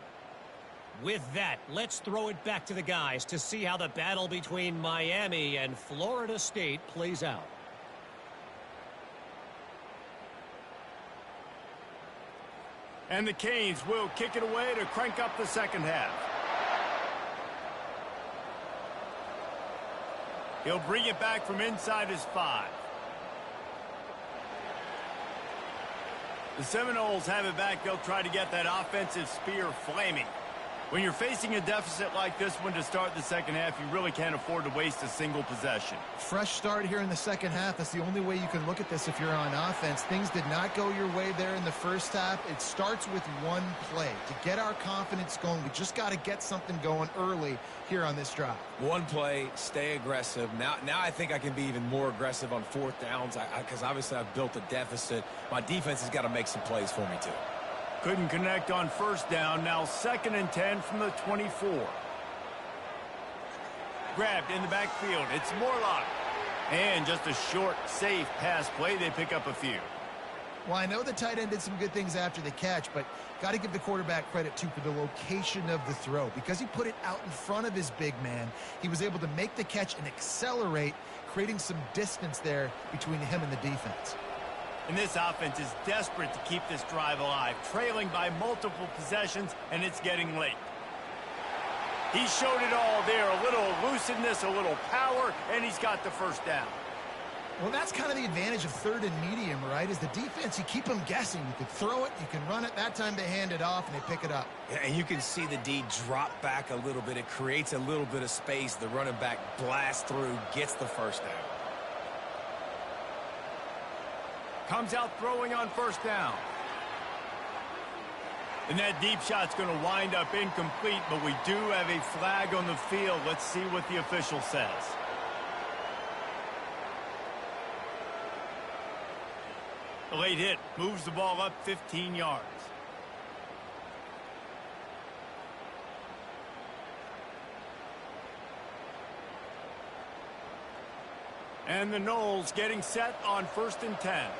With that, let's throw it back to the guys to see how the battle between Miami and Florida State plays out. And the Canes will kick it away to crank up the second half. He'll bring it back from inside his 5. The Seminoles have it back. They'll try to get that offensive spear flaming. When you're facing a deficit like this one to start the second half, you really can't afford to waste a single possession. Fresh start here in the second half. That's the only way you can look at this if you're on offense. Things did not go your way there in the first half. It starts with one play. To get our confidence going, we just got to get something going early here on this drive. One play, stay aggressive. Now I think I can be even more aggressive on 4th downs because obviously I've built a deficit. My defense has got to make some plays for me too. Couldn't connect on 1st down. Now 2nd and 10 from the 24. Grabbed in the backfield. It's Morlock. And just a short, safe pass play. They pick up a few. Well, I know the tight end did some good things after the catch, but got to give the quarterback credit, too, for the location of the throw. Because he put it out in front of his big man, he was able to make the catch and accelerate, creating some distance there between him and the defense. And this offense is desperate to keep this drive alive, trailing by multiple possessions, and it's getting late. He showed it all there, a little elusiveness, a little power, and he's got the 1st down. Well, that's kind of the advantage of 3rd and medium, right? Is the defense, you keep them guessing. You can throw it, you can run it. That time they hand it off, and they pick it up. Yeah, and you can see the D drop back a little bit. It creates a little bit of space. The running back blasts through, gets the 1st down. Comes out throwing on 1st down. And that deep shot's going to wind up incomplete, but we do have a flag on the field. Let's see what the official says. A late hit moves the ball up 15 yards. And the Noles getting set on 1st and 10.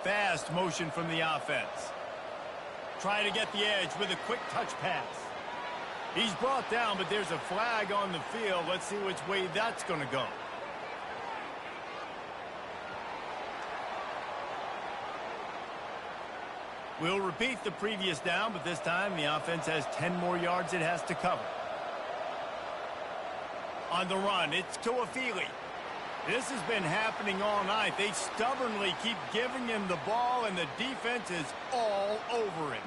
Fast motion from the offense. Try to get the edge with a quick touch pass. He's brought down, but there's a flag on the field. Let's see which way that's going to go. We'll repeat the previous down, but this time the offense has 10 more yards it has to cover. On the run, it's Toafili. This has been happening all night. They stubbornly keep giving him the ball, and the defense is all over him.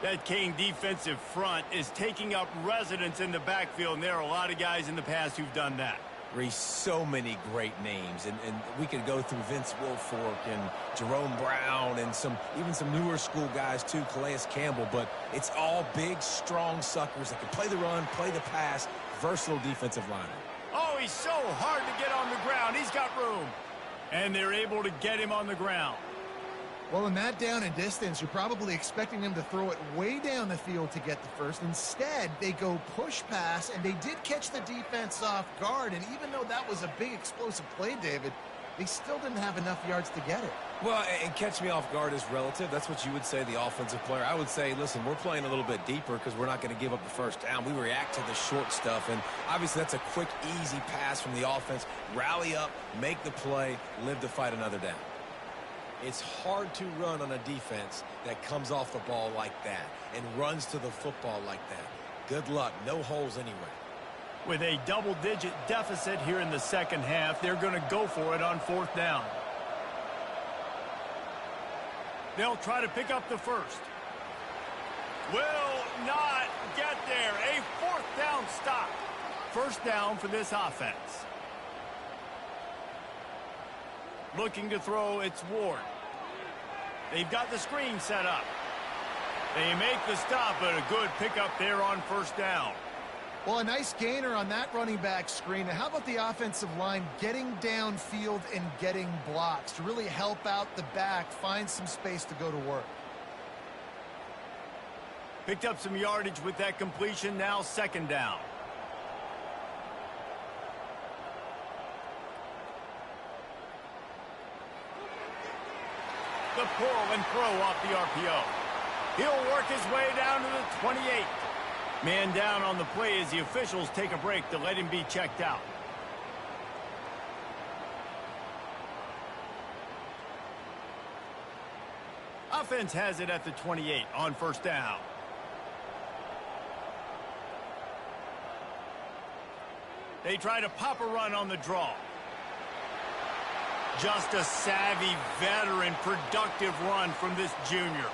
That Cane defensive front is taking up residence in the backfield, and there are a lot of guys in the past who've done that. Reese, so many great names, and we could go through Vince Wilfork and Jerome Brown and even some newer school guys too, Calais Campbell, but it's all big, strong suckers that can play the run, play the pass, versatile defensive lineman. Oh, he's so hard to get on the ground. He's got room. And they're able to get him on the ground. Well, in that down and distance, you're probably expecting them to throw it way down the field to get the first. Instead, they go push pass, and they did catch the defense off guard. And even though that was a big explosive play, David, they still didn't have enough yards to get it. Well, and catch me off guard is relative. That's what you would say, the offensive player. I would say, listen, we're playing a little bit deeper because we're not going to give up the first down. We react to the short stuff, and obviously that's a quick, easy pass from the offense. Rally up, make the play, live to fight another down. It's hard to run on a defense that comes off the ball like that and runs to the football like that. Good luck. No holes anywhere. With a double-digit deficit here in the second half, they're going to go for it on fourth down. They'll try to pick up the first. Will not get there. A fourth down stop. First down for this offense. Looking to throw, it's Ward. They've got the screen set up. They make the stop, but a good pickup there on first down. Well, a nice gainer on that running back screen. Now, how about the offensive line getting downfield and getting blocks to really help out the back, find some space to go to work? Picked up some yardage with that completion, now second down. The pull and throw off the RPO. He'll work his way down to the 28. Man down on the play as the officials take a break to let him be checked out. Offense has it at the 28 on first down. They try to pop a run on the draw. Just a savvy, veteran, productive run from this junior.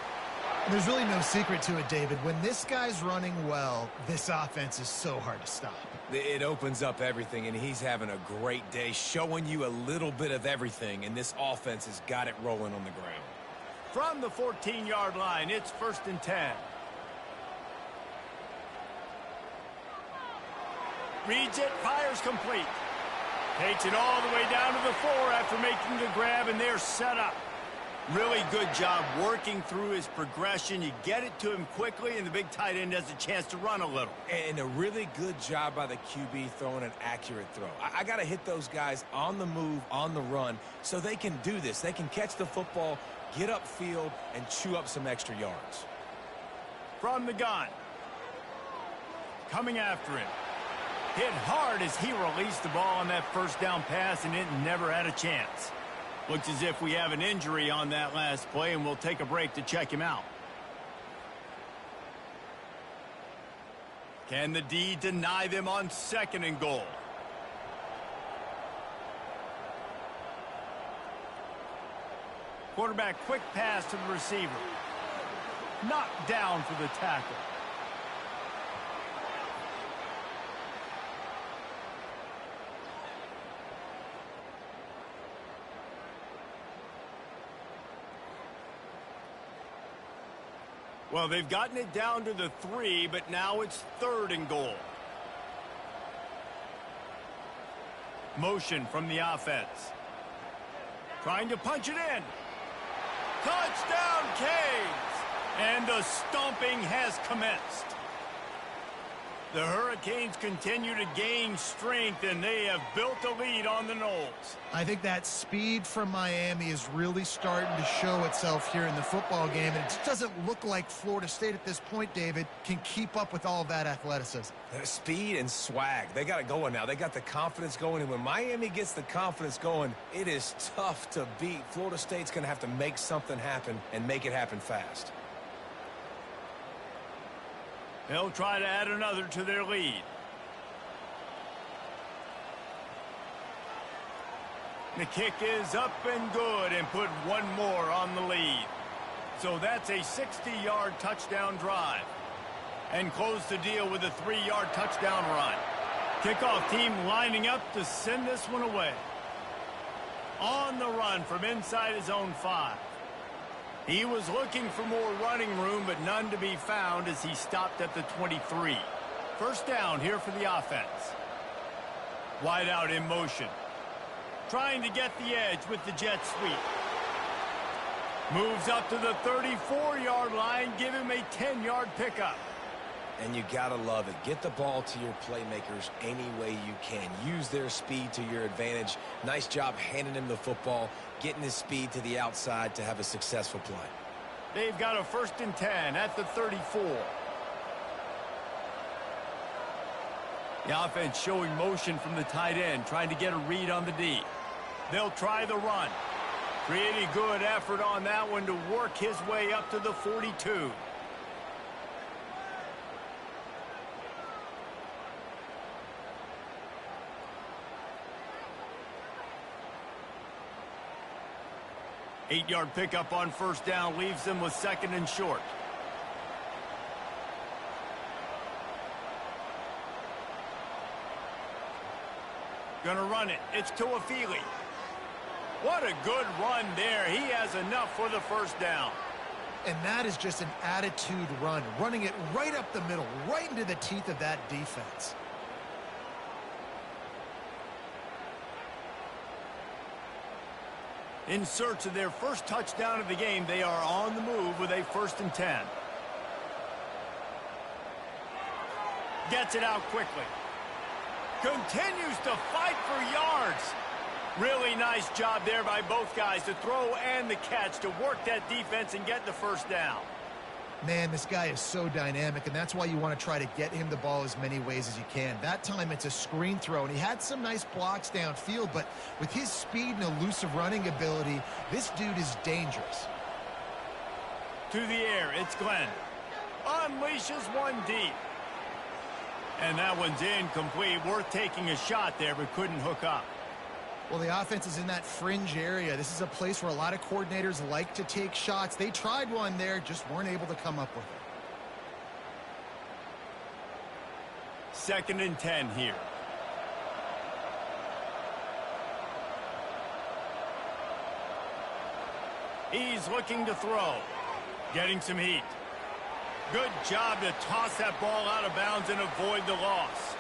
There's really no secret to it, David. When this guy's running well, this offense is so hard to stop. It opens up everything, and he's having a great day, showing you a little bit of everything, and this offense has got it rolling on the ground. From the 14-yard line, it's 1st and 10. Reads it, fires complete. Takes it all the way down to the 4 after making the grab, and they're set up. Really good job working through his progression. You get it to him quickly, and the big tight end has a chance to run a little. And a really good job by the QB throwing an accurate throw. I got to hit those guys on the move, on the run, so they can do this. They can catch the football, get upfield, and chew up some extra yards. From the gun. Coming after him. Hit hard as he released the ball on that first down pass, and it never had a chance. Looks as if we have an injury on that last play, and we'll take a break to check him out. Can the D deny them on 2nd and goal? Quarterback quick pass to the receiver. Knocked down for the tackle. Well, they've gotten it down to the 3, but now it's 3rd and goal. Motion from the offense. Trying to punch it in. Touchdown, Canes! And the stomping has commenced. The Hurricanes continue to gain strength, and they have built a lead on the Noles. I think that speed from Miami is really starting to show itself here in the football game, and it just doesn't look like Florida State at this point, David, can keep up with all of that athleticism. Speed and swag. They got it going now. They got the confidence going, and when Miami gets the confidence going, it is tough to beat. Florida State's going to have to make something happen and make it happen fast. They'll try to add another to their lead. The kick is up and good, and put one more on the lead. So that's a 60-yard touchdown drive. And close the deal with a 3-yard touchdown run. Kickoff team lining up to send this one away. On the run from inside his own 5. He was looking for more running room, but none to be found as he stopped at the 23. First down here for the offense. Wide out in motion. trying to get the edge with the jet sweep. Moves up to the 34-yard line, give him a 10-yard pickup. And you gotta love it. Get the ball to your playmakers any way you can. Use their speed to your advantage. Nice job handing him the football, getting his speed to the outside to have a successful play. They've got a 1st and 10 at the 34. The offense showing motion from the tight end, trying to get a read on the D. They'll try the run. Pretty good effort on that one to work his way up to the 42. Eight-yard pickup on 1st down leaves them with 2nd and short. Gonna run it. It's Tuafili. What a good run there. He has enough for the 1st down. And that is just an attitude run, running it right up the middle, right into the teeth of that defense. In search of their first touchdown of the game, they are on the move with a 1st and 10. Gets it out quickly. Continues to fight for yards. Really nice job there by both guys to throw and the catch to work that defense and get the 1st down. Man, this guy is so dynamic, and that's why you want to try to get him the ball as many ways as you can. That time it's a screen throw, and he had some nice blocks downfield, but with his speed and elusive running ability, this dude is dangerous. To the air, it's Glenn. Unleashes one deep. And that one's incomplete. Worth taking a shot there, but couldn't hook up. Well, the offense is in that fringe area. This is a place where a lot of coordinators like to take shots. They tried one there, just weren't able to come up with it. 2nd and 10 here. He's looking to throw. Getting some heat. Good job to toss that ball out of bounds and avoid the loss.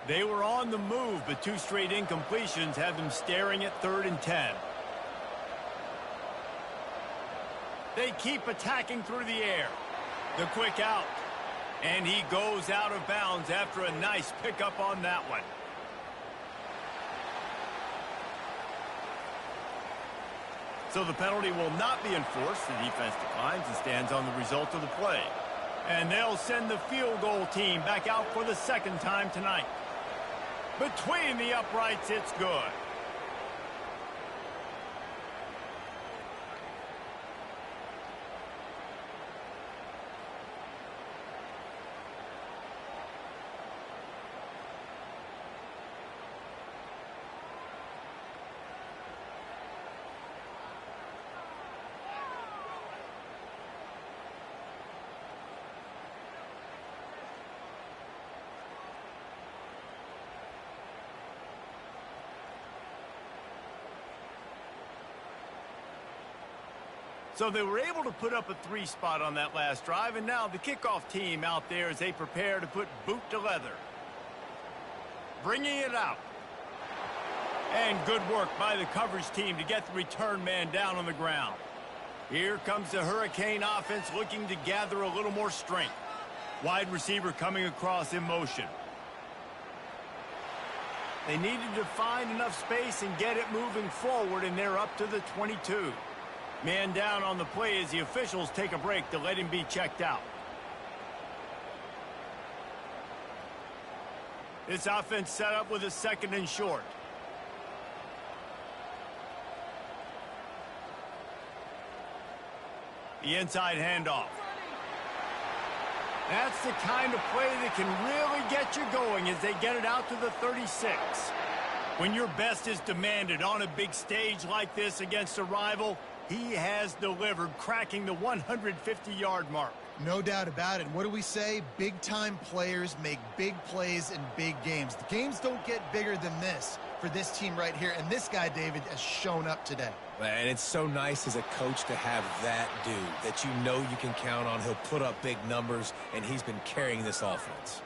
They were on the move, but 2 straight incompletions have them staring at 3rd and 10. They keep attacking through the air. The quick out. And he goes out of bounds after a nice pickup on that one. So the penalty will not be enforced. The defense declines and stands on the result of the play. And they'll send the field goal team back out for the 2nd time tonight. Between the uprights, it's good. So they were able to put up a 3 spot on that last drive, and now the kickoff team out there as they prepare to put boot to leather. Bringing it out. And good work by the coverage team to get the return man down on the ground. Here comes the Hurricane offense looking to gather a little more strength. Wide receiver coming across in motion. They needed to find enough space and get it moving forward, and they're up to the 22. Man down on the play as the officials take a break to let him be checked out. This offense set up with a 2nd and short. The inside handoff. That's the kind of play that can really get you going as they get it out to the 36. When your best is demanded on a big stage like this against a rival, he has delivered, cracking the 150-yard mark. No doubt about it. What do we say? Big-time players make big plays in big games. The games don't get bigger than this for this team right here, and this guy, David, has shown up today. And it's so nice as a coach to have that dude that you know you can count on. He'll put up big numbers, and he's been carrying this offense.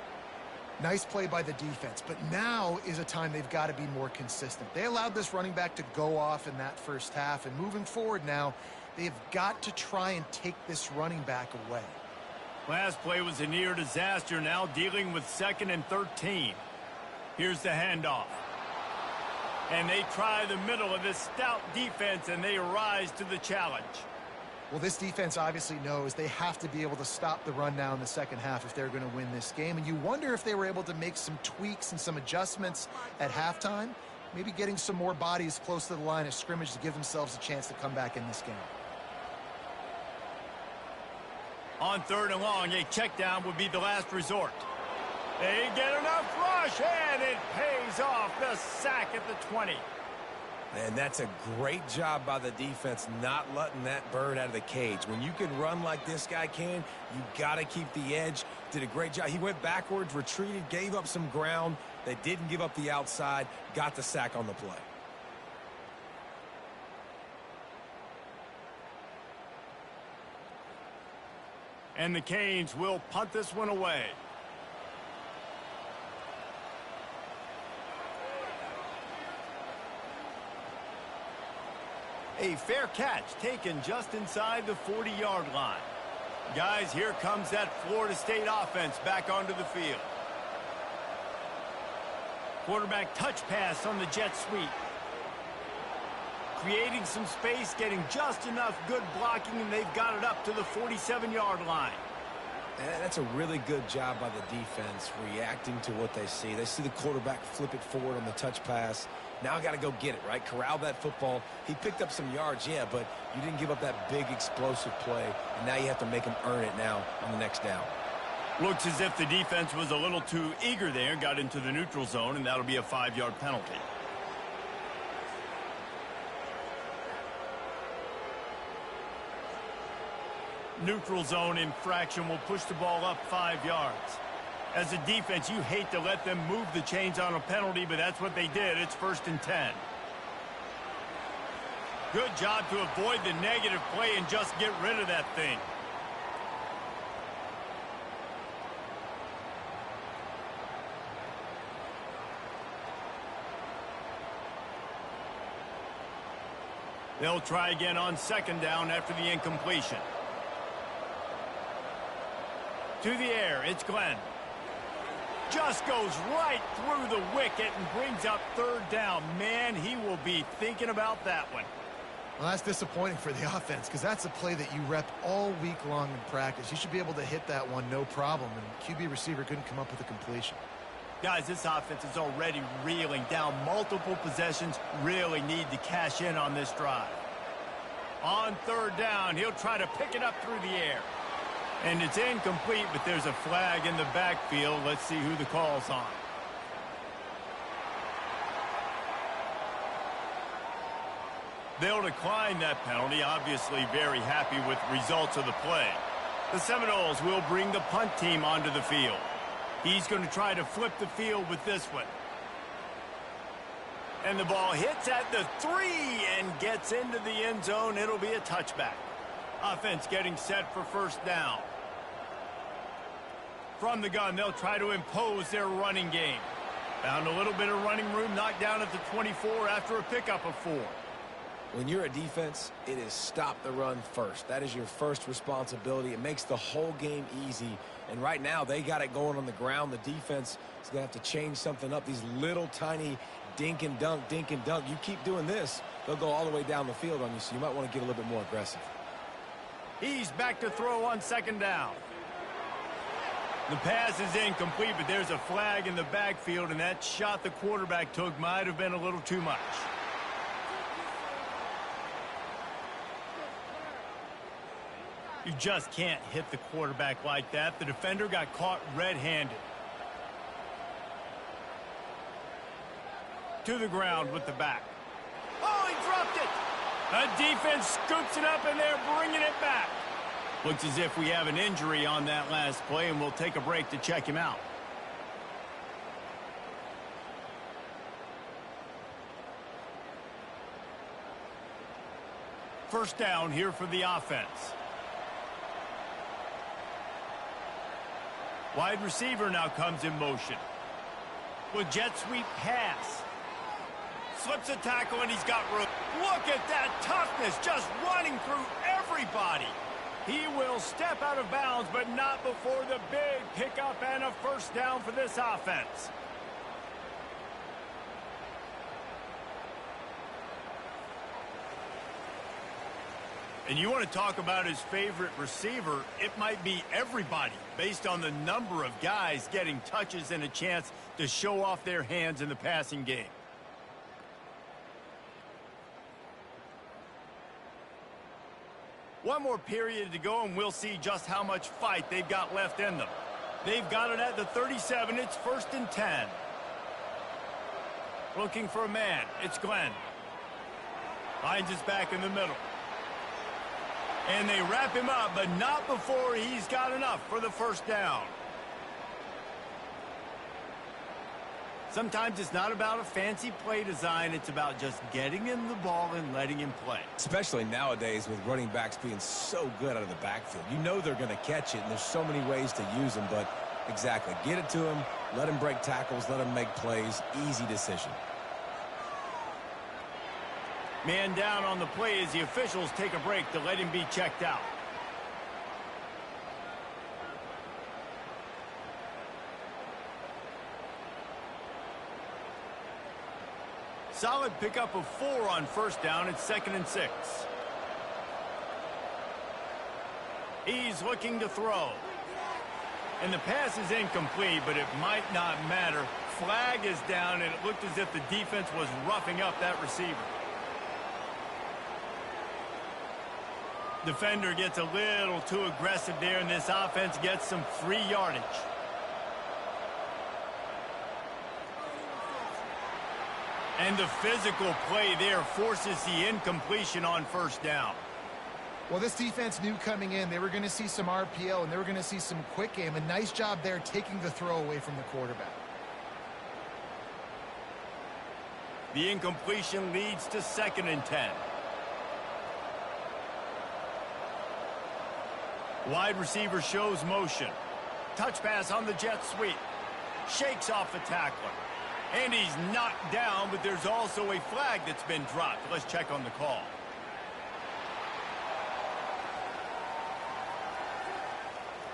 Nice play by the defense, but now is a time they've got to be more consistent. They allowed this running back to go off in that first half, and moving forward now, they've got to try and take this running back away. Last play was a near disaster, now dealing with 2nd and 13. Here's the handoff. And they try the middle of this stout defense, and they rise to the challenge. Well, this defense obviously knows they have to be able to stop the run now in the second half if they're going to win this game. And you wonder if they were able to make some tweaks and some adjustments at halftime, maybe getting some more bodies close to the line of scrimmage to give themselves a chance to come back in this game. On 3rd and long, a check down would be the last resort. They get enough rush, and it pays off. The sack at the 20. And that's a great job by the defense not letting that bird out of the cage. When you can run like this guy can, you got to keep the edge. Did a great job. He went backwards, retreated, gave up some ground. They didn't give up the outside, got the sack on the play. And the Canes will punt this one away. A fair catch taken just inside the 40-yard line. Guys, here comes that Florida State offense back onto the field. Quarterback touch pass on the jet sweep. Creating some space, getting just enough good blocking, and they've got it up to the 47-yard line. And that's a really good job by the defense reacting to what they see. They see the quarterback flip it forward on the touch pass. Now I got to go get it, right? Corral that football. He picked up some yards, yeah, but you didn't give up that big explosive play, and now you have to make him earn it now on the next down. Looks as if the defense was a little too eager there, got into the neutral zone, and that'll be a 5-yard penalty. Neutral zone infraction will push the ball up 5 yards. As a defense, you hate to let them move the chains on a penalty, but that's what they did. It's 1st and 10. Good job to avoid the negative play and just get rid of that thing. They'll try again on 2nd down after the incompletion. To the air, it's Glenn. Just goes right through the wicket and brings up 3rd down. Man, he will be thinking about that one. Well, that's disappointing for the offense because that's a play that you rep all week long in practice. You should be able to hit that one no problem, and QB receiver couldn't come up with a completion. Guys, this offense is already reeling down multiple possessions. Really need to cash in on this drive. On 3rd down, he'll try to pick it up through the air. And it's incomplete, but there's a flag in the backfield. Let's see who the call's on. They'll decline that penalty, obviously very happy with results of the play. The Seminoles will bring the punt team onto the field. He's going to try to flip the field with this one. And the ball hits at the 3 and gets into the end zone. It'll be a touchback. Offense getting set for 1st down. From the gun, they'll try to impose their running game. Found a little bit of running room, knocked down at the 24 after a pickup of 4. When you're a defense, it is stop the run first. That is your first responsibility. It makes the whole game easy. And right now, they got it going on the ground. The defense is going to have to change something up. These little tiny dink and dunk, dink and dunk. You keep doing this, they'll go all the way down the field on you, so you might want to get a little bit more aggressive. He's back to throw on 2nd down. The pass is incomplete, but there's a flag in the backfield, and that shot the quarterback took might have been a little too much. You just can't hit the quarterback like that. The defender got caught red-handed. To the ground with the back. Oh, he dropped it! The defense scoops it up, and they're bringing it back. Looks as if we have an injury on that last play, and we'll take a break to check him out. First down here for the offense. Wide receiver now comes in motion. With jet sweep pass. Slips a tackle and he's got room. Look at that toughness, just running through everybody. He will step out of bounds, but not before the big pickup and a first down for this offense. And you want to talk about his favorite receiver, it might be everybody, based on the number of guys getting touches and a chance to show off their hands in the passing game. One more period to go, and we'll see just how much fight they've got left in them. They've got it at the 37. It's 1st and 10. Looking for a man. It's Glenn. Finds his back in the middle. And they wrap him up, but not before he's got enough for the first down. Sometimes it's not about a fancy play design. It's about just getting him the ball and letting him play. Especially nowadays with running backs being so good out of the backfield. You know they're going to catch it, and there's so many ways to use them. But exactly, get it to him, let him break tackles, let him make plays. Easy decision. Man down on the play as the officials take a break to let him be checked out. Solid pickup of 4 on first down. It's 2nd and 6. He's looking to throw. And the pass is incomplete, but it might not matter. Flag is down, and it looked as if the defense was roughing up that receiver. Defender gets a little too aggressive there, and this offense gets some free yardage. And the physical play there forces the incompletion on first down. Well, this defense knew coming in they were going to see some RPO and they were going to see some quick game. A nice job there taking the throw away from the quarterback. The incompletion leads to 2nd and 10. Wide receiver shows motion. Touch pass on the jet sweep. Shakes off the tackler. And he's knocked down, but there's also a flag that's been dropped. Let's check on the call.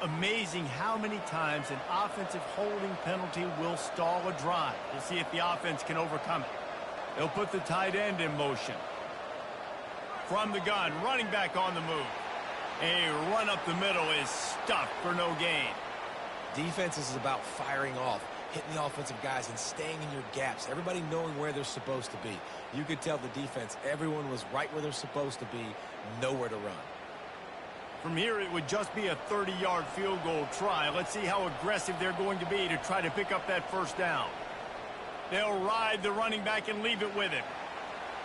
Amazing how many times an offensive holding penalty will stall a drive. We'll see if the offense can overcome it. They'll put the tight end in motion. From the gun, running back on the move. A run up the middle is stuffed for no gain. Defense is about firing off, hitting the offensive guys and staying in your gaps. Everybody knowing where they're supposed to be. You could tell the defense, everyone was right where they're supposed to be, nowhere to run. From here, it would just be a 30-yard field goal try. Let's see how aggressive they're going to be to try to pick up that first down. They'll ride the running back and leave it with him.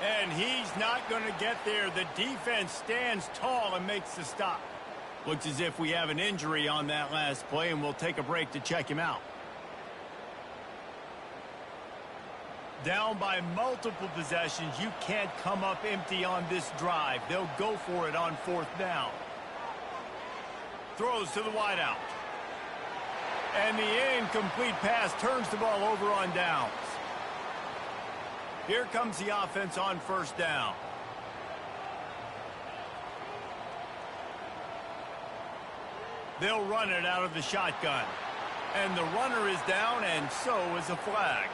And he's not going to get there. The defense stands tall and makes the stop. Looks as if we have an injury on that last play, and we'll take a break to check him out. Down by multiple possessions, you can't come up empty on this drive. They'll go for it on 4th down. Throws to the wideout. And the incomplete pass turns the ball over on downs. Here comes the offense on first down. They'll run it out of the shotgun. And the runner is down, and so is a flag.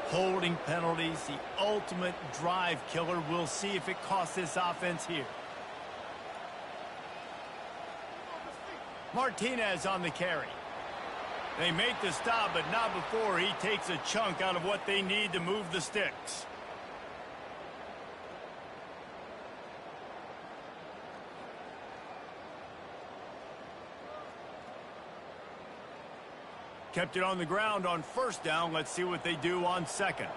Holding penalties, the ultimate drive killer. We'll see if it costs this offense here. Martinez on the carry. They make the stop, but not before he takes a chunk out of what they need to move the sticks. Kept it on the ground on first down. Let's see what they do on 2nd.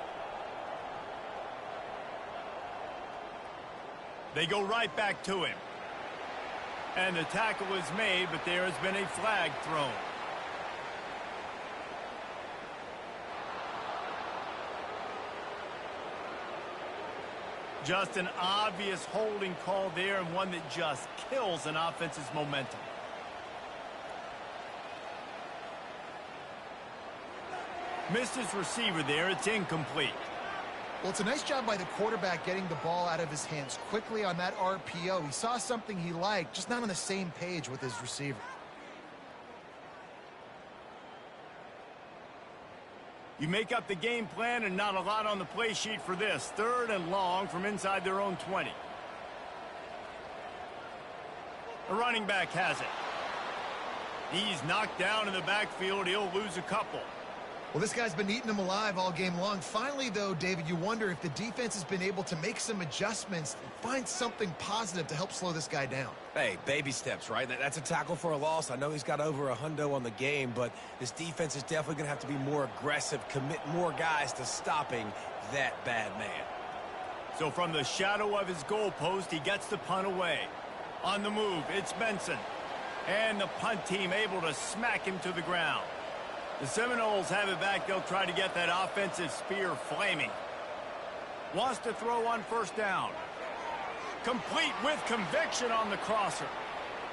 They go right back to him. And the tackle is made, but there has been a flag thrown. Just an obvious holding call there, and one that just kills an offense's momentum. Missed his receiver there. It's incomplete. Well, it's a nice job by the quarterback getting the ball out of his hands quickly on that RPO. He saw something he liked, just not on the same page with his receiver. You make up the game plan and not a lot on the play sheet for this. 3rd and long from inside their own 20. The running back has it. He's knocked down in the backfield. He'll lose a couple. Well, this guy's been eating them alive all game long. Finally, though, David, you wonder if the defense has been able to make some adjustments and find something positive to help slow this guy down. Hey, baby steps, right? That's a tackle for a loss. I know he's got over a hundo on the game, but this defense is definitely going to have to be more aggressive, commit more guys to stopping that bad man. So from the shadow of his goalpost, he gets the punt away. On the move, it's Benson. And the punt team able to smack him to the ground. The Seminoles have it back. They'll try to get that offensive spear flaming. Wants to throw on 1st down. Complete with conviction on the crosser.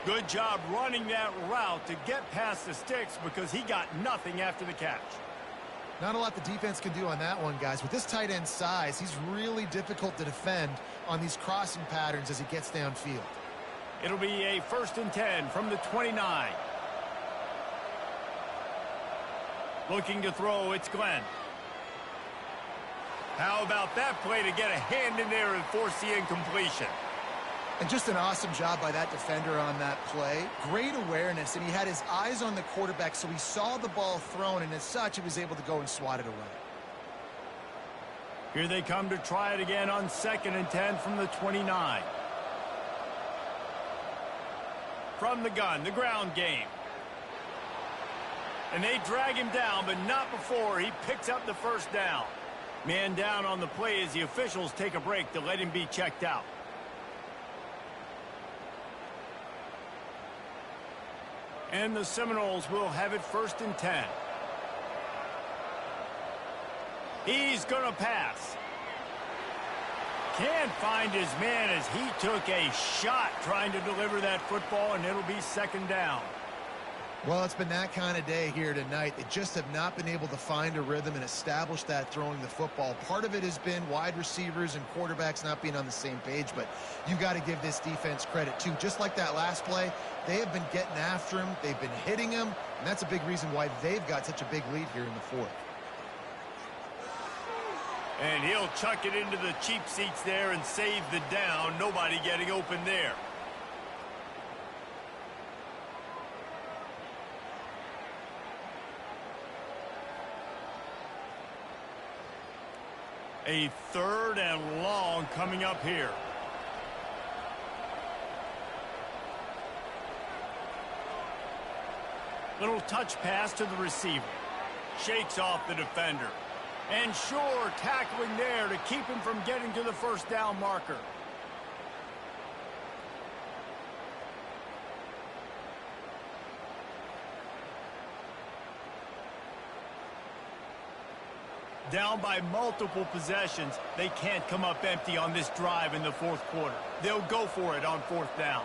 Good job running that route to get past the sticks because he got nothing after the catch. Not a lot the defense can do on that one, guys. With this tight end size, he's really difficult to defend on these crossing patterns as he gets downfield. It'll be a 1st and 10 from the 29. Looking to throw, it's Glenn. How about that play to get a hand in there and force the incompletion? And just an awesome job by that defender on that play. Great awareness, and he had his eyes on the quarterback, so he saw the ball thrown, and as such, he was able to go and swat it away. Here they come to try it again on 2nd and 10 from the 29. From the gun, the ground game. And they drag him down, but not before he picks up the 1st down. Man down on the play as the officials take a break to let him be checked out. And the Seminoles will have it 1st and 10. He's going to pass. Can't find his man as he took a shot trying to deliver that football, and it'll be 2nd down. Well, it's been that kind of day here tonight. They just have not been able to find a rhythm and establish that throwing the football. Part of it has been wide receivers and quarterbacks not being on the same page, but you've got to give this defense credit, too. Just like that last play, they have been getting after him. They've been hitting him, and that's a big reason why they've got such a big lead here in the 4th. And he'll chuck it into the cheap seats there and save the down. Nobody getting open there. A 3rd and long coming up here. Little touch pass to the receiver. Shakes off the defender. And sure, tackling there to keep him from getting to the 1st down marker. Down by multiple possessions, they can't come up empty on this drive in the 4th quarter. They'll go for it on 4th down.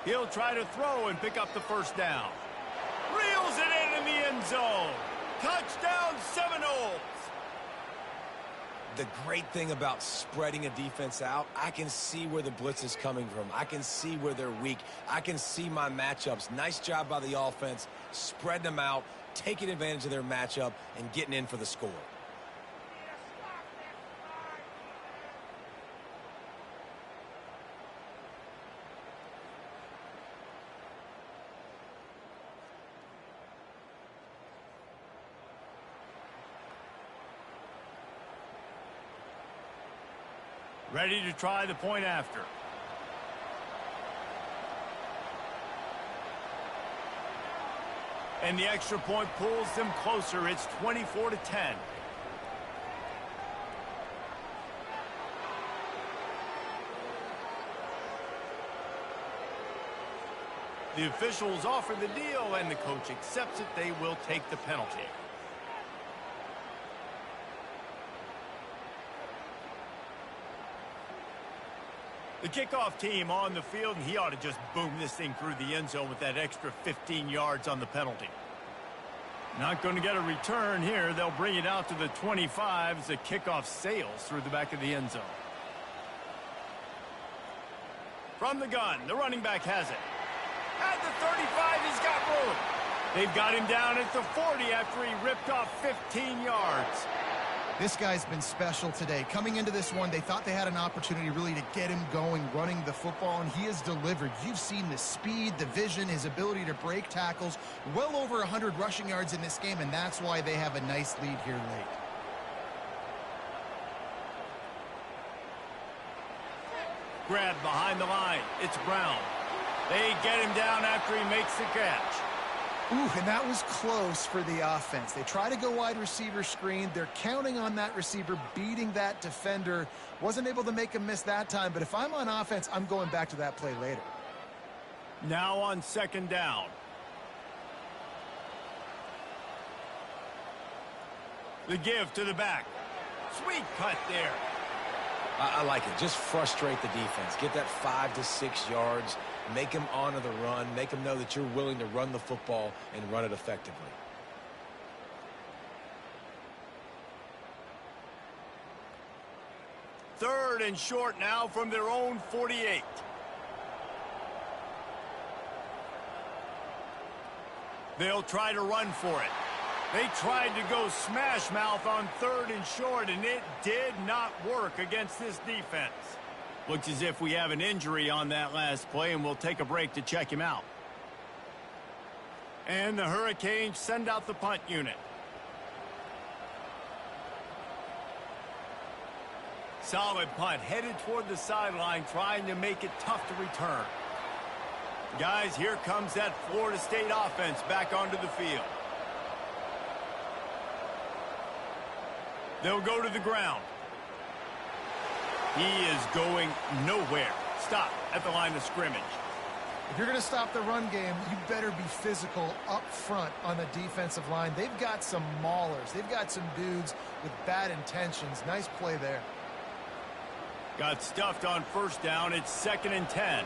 He'll try to throw and pick up the 1st down. Reels it in the end zone. Touchdown, Seminoles! The great thing about spreading a defense out, I can see where the blitz is coming from. I can see where they're weak. I can see my matchups. Nice job by the offense, spreading them out, taking advantage of their matchup, and getting in for the score. Ready to try the point after. And the extra point pulls them closer. It's 24-10. The officials offer the deal, and the coach accepts it. They will take the penalty. The kickoff team on the field, and he ought to just boom this thing through the end zone with that extra 15 yards on the penalty. Not going to get a return here. They'll bring it out to the 25 as the kickoff sails through the back of the end zone. From the gun, the running back has it. At the 35, he's got room. They've got him down at the 40 after he ripped off 15 yards. This guy's been special today. Coming into this one, they thought they had an opportunity really to get him going, running the football, and he has delivered. You've seen the speed, the vision, his ability to break tackles. Well over 100 rushing yards in this game, and that's why they have a nice lead here late. Grabbed behind the line. It's Brown. They get him down after he makes the catch. Ooh, and that was close for the offense. They try to go wide receiver screen. They're counting on that receiver beating that defender. Wasn't able to make him miss that time, but if I'm on offense, I'm going back to that play later. Now on second down. The give to the back. Sweet cut there. I like it. Just frustrate the defense. Get that 5 to 6 yards. Make them honor the run. Make them know that you're willing to run the football and run it effectively. Third and short now from their own 48. They'll try to run for it. They tried to go smash mouth on third and short, and it did not work against this defense. Looks as if we have an injury on that last play, and we'll take a break to check him out. And the Hurricanes send out the punt unit. Solid punt, headed toward the sideline, trying to make it tough to return. Guys, here comes that Florida State offense back onto the field. They'll go to the ground. He is going nowhere. Stop at the line of scrimmage. If you're going to stop the run game, you better be physical up front on the defensive line. They've got some maulers. They've got some dudes with bad intentions. Nice play there. Got stuffed on first down. It's 2nd and 10.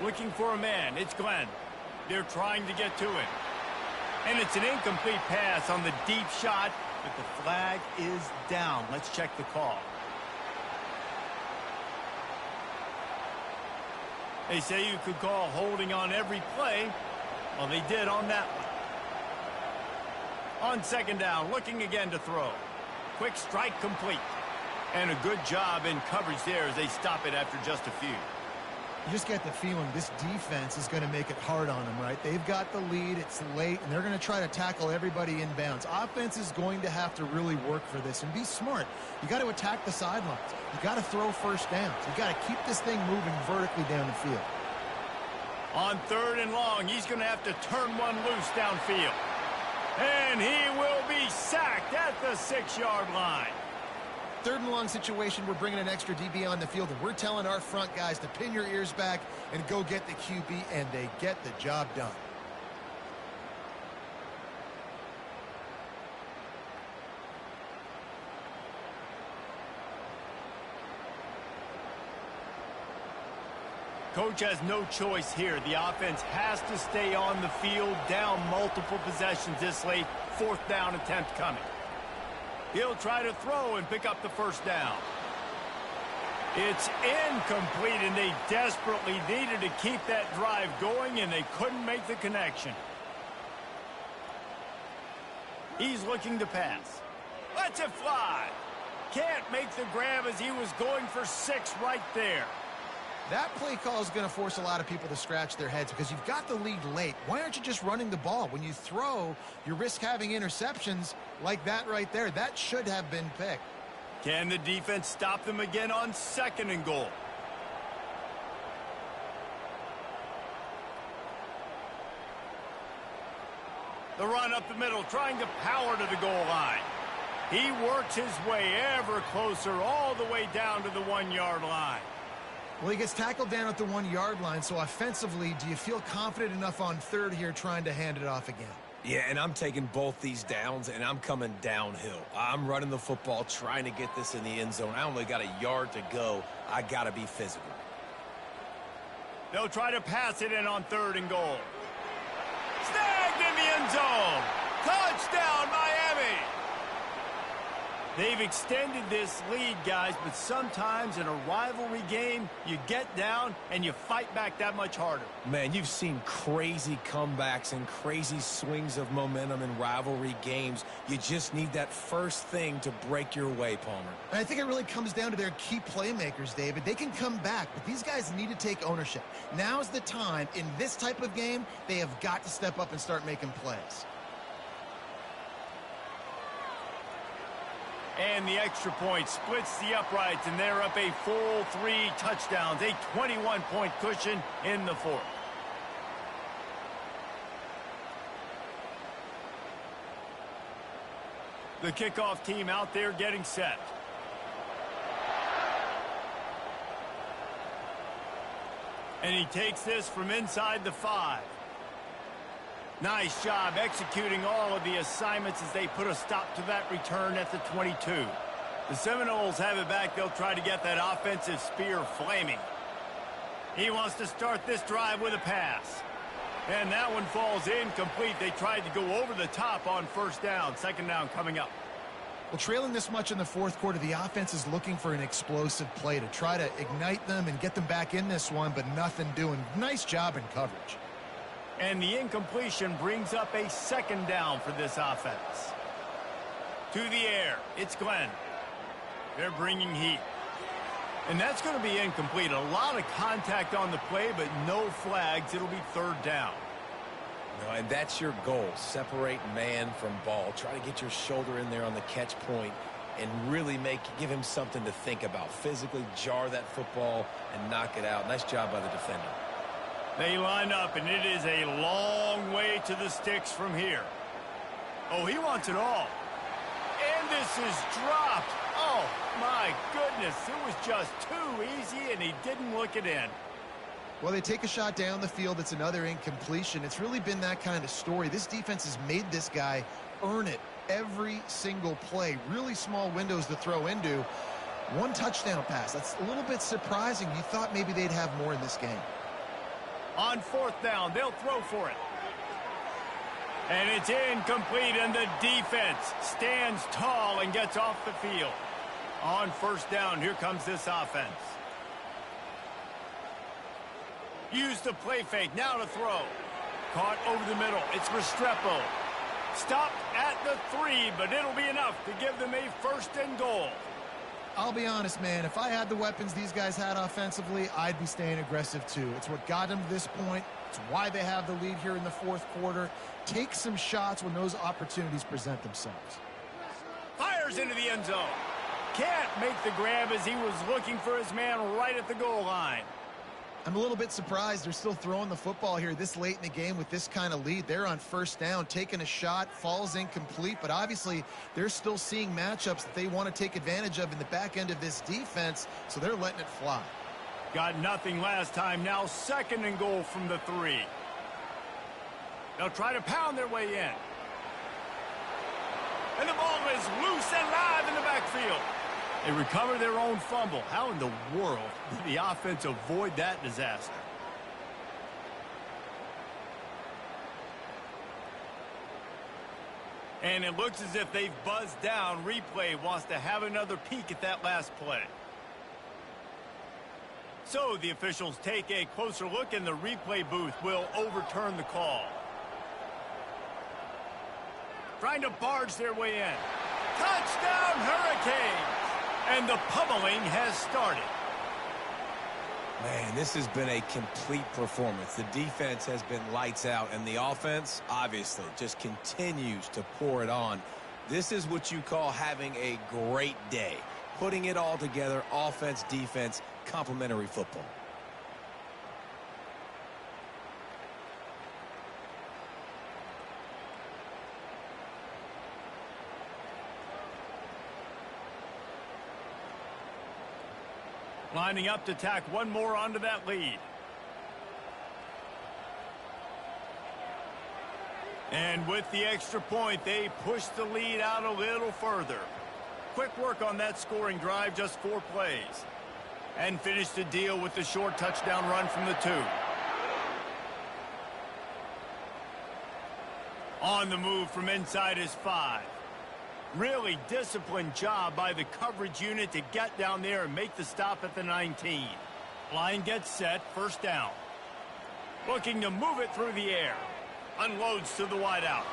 Looking for a man. It's Glenn. They're trying to get to him. And it's an incomplete pass on the deep shot, but the flag is down. Let's check the call. They say you could call holding on every play. Well, they did on that one. On second down, looking again to throw. Quick strike complete. And a good job in coverage there as they stop it after just a few. You just get the feeling this defense is going to make it hard on them, right? They've got the lead, it's late, and they're going to try to tackle everybody inbounds. Offense is going to have to really work for this and be smart. You got to attack the sidelines. You got to throw first downs. You got to keep this thing moving vertically down the field. On third and long, he's going to have to turn one loose downfield. And he will be sacked at the 6-yard line. Third and long situation, we're bringing an extra DB on the field, and we're telling our front guys to pin your ears back and go get the QB, and they get the job done. Coach has no choice here. The offense has to stay on the field, down multiple possessions this late. 4th down attempt coming. He'll try to throw and pick up the first down. It's incomplete, and they desperately needed to keep that drive going, and they couldn't make the connection. He's looking to pass. Lets it fly. Can't make the grab as he was going for 6 right there. That play call is going to force a lot of people to scratch their heads because you've got the lead late. Why aren't you just running the ball? When you throw, you risk having interceptions like that right there. That should have been picked. Can the defense stop them again on 2nd and goal? The run up the middle, trying to power to the goal line. He works his way ever closer all the way down to the 1-yard line. Well, he gets tackled down at the 1-yard line, so offensively, do you feel confident enough on third here trying to hand it off again? Yeah, and I'm taking both these downs, and I'm coming downhill. I'm running the football, trying to get this in the end zone. I only got a yard to go. I got to be physical. They'll try to pass it in on 3rd and goal. Snagged in the end zone. Touchdown, Miami. They've extended this lead, guys, but sometimes in a rivalry game, you get down and you fight back that much harder. Man, you've seen crazy comebacks and crazy swings of momentum in rivalry games. You just need that first thing to break your way, Palmer. And I think it really comes down to their key playmakers, David. They can come back, but these guys need to take ownership. Now's the time. In this type of game, they have got to step up and start making plays. And the extra point splits the uprights, and they're up a full 3 touchdowns, a 21-point cushion in the 4th. The kickoff team out there getting set. And he takes this from inside the 5. Nice job executing all of the assignments as they put a stop to that return at the 22. The Seminoles have it back. They'll try to get that offensive spear flaming. He wants to start this drive with a pass. And that one falls incomplete. They tried to go over the top on 1st down. 2nd down coming up. Well, trailing this much in the 4th quarter, the offense is looking for an explosive play to try to ignite them and get them back in this one, but nothing doing. Nice job in coverage. And the incompletion brings up a 2nd down for this offense. To the air, it's Glenn. They're bringing heat. And that's going to be incomplete. A lot of contact on the play, but no flags. It'll be 3rd down. No, and that's your goal. Separate man from ball. Try to get your shoulder in there on the catch point and really give him something to think about. Physically jar that football and knock it out. Nice job by the defender. They line up, and it is a long way to the sticks from here. Oh, he wants it all. And this is dropped. Oh, my goodness. It was just too easy, and he didn't look it in. Well, they take a shot down the field. It's another incompletion. It's really been that kind of story. This defense has made this guy earn it every single play. Really small windows to throw into. 1 touchdown pass. That's a little bit surprising. You thought maybe they'd have more in this game. On 4th down, they'll throw for it. And it's incomplete, and the defense stands tall and gets off the field. On 1st down, here comes this offense. Use the play fake, now to throw. Caught over the middle, it's Restrepo. Stopped at the 3, but it'll be enough to give them a 1st and goal. I'll be honest, man. If I had the weapons these guys had offensively, I'd be staying aggressive too. It's what got them to this point. It's why they have the lead here in the 4th quarter. Take some shots when those opportunities present themselves. Fires into the end zone. Can't make the grab as he was looking for his man right at the goal line. I'm a little bit surprised they're still throwing the football here this late in the game with this kind of lead. They're on 1st down, taking a shot, falls incomplete, but obviously they're still seeing matchups that they want to take advantage of in the back end of this defense, so they're letting it fly. Got nothing last time, now 2nd and goal from the 3. They'll try to pound their way in. And the ball is loose and live in the backfield. They recover their own fumble. How in the world did the offense avoid that disaster? And it looks as if they've buzzed down. Replay wants to have another peek at that last play. So the officials take a closer look, and the replay booth will overturn the call. Trying to barge their way in. Touchdown, Hurricanes! And the pummeling has started. Man, this has been a complete performance. The defense has been lights out, and the offense, obviously, just continues to pour it on. This is what you call having a great day. Putting it all together, offense, defense, complementary football. Lining up to tack one more onto that lead. And with the extra point, they push the lead out a little further. Quick work on that scoring drive, just 4 plays. And finish the deal with the short touchdown run from the 2. On the move from inside his 5. Really disciplined job by the coverage unit to get down there and make the stop at the 19. Line gets set, first down. Looking to move it through the air. Unloads to the wideout.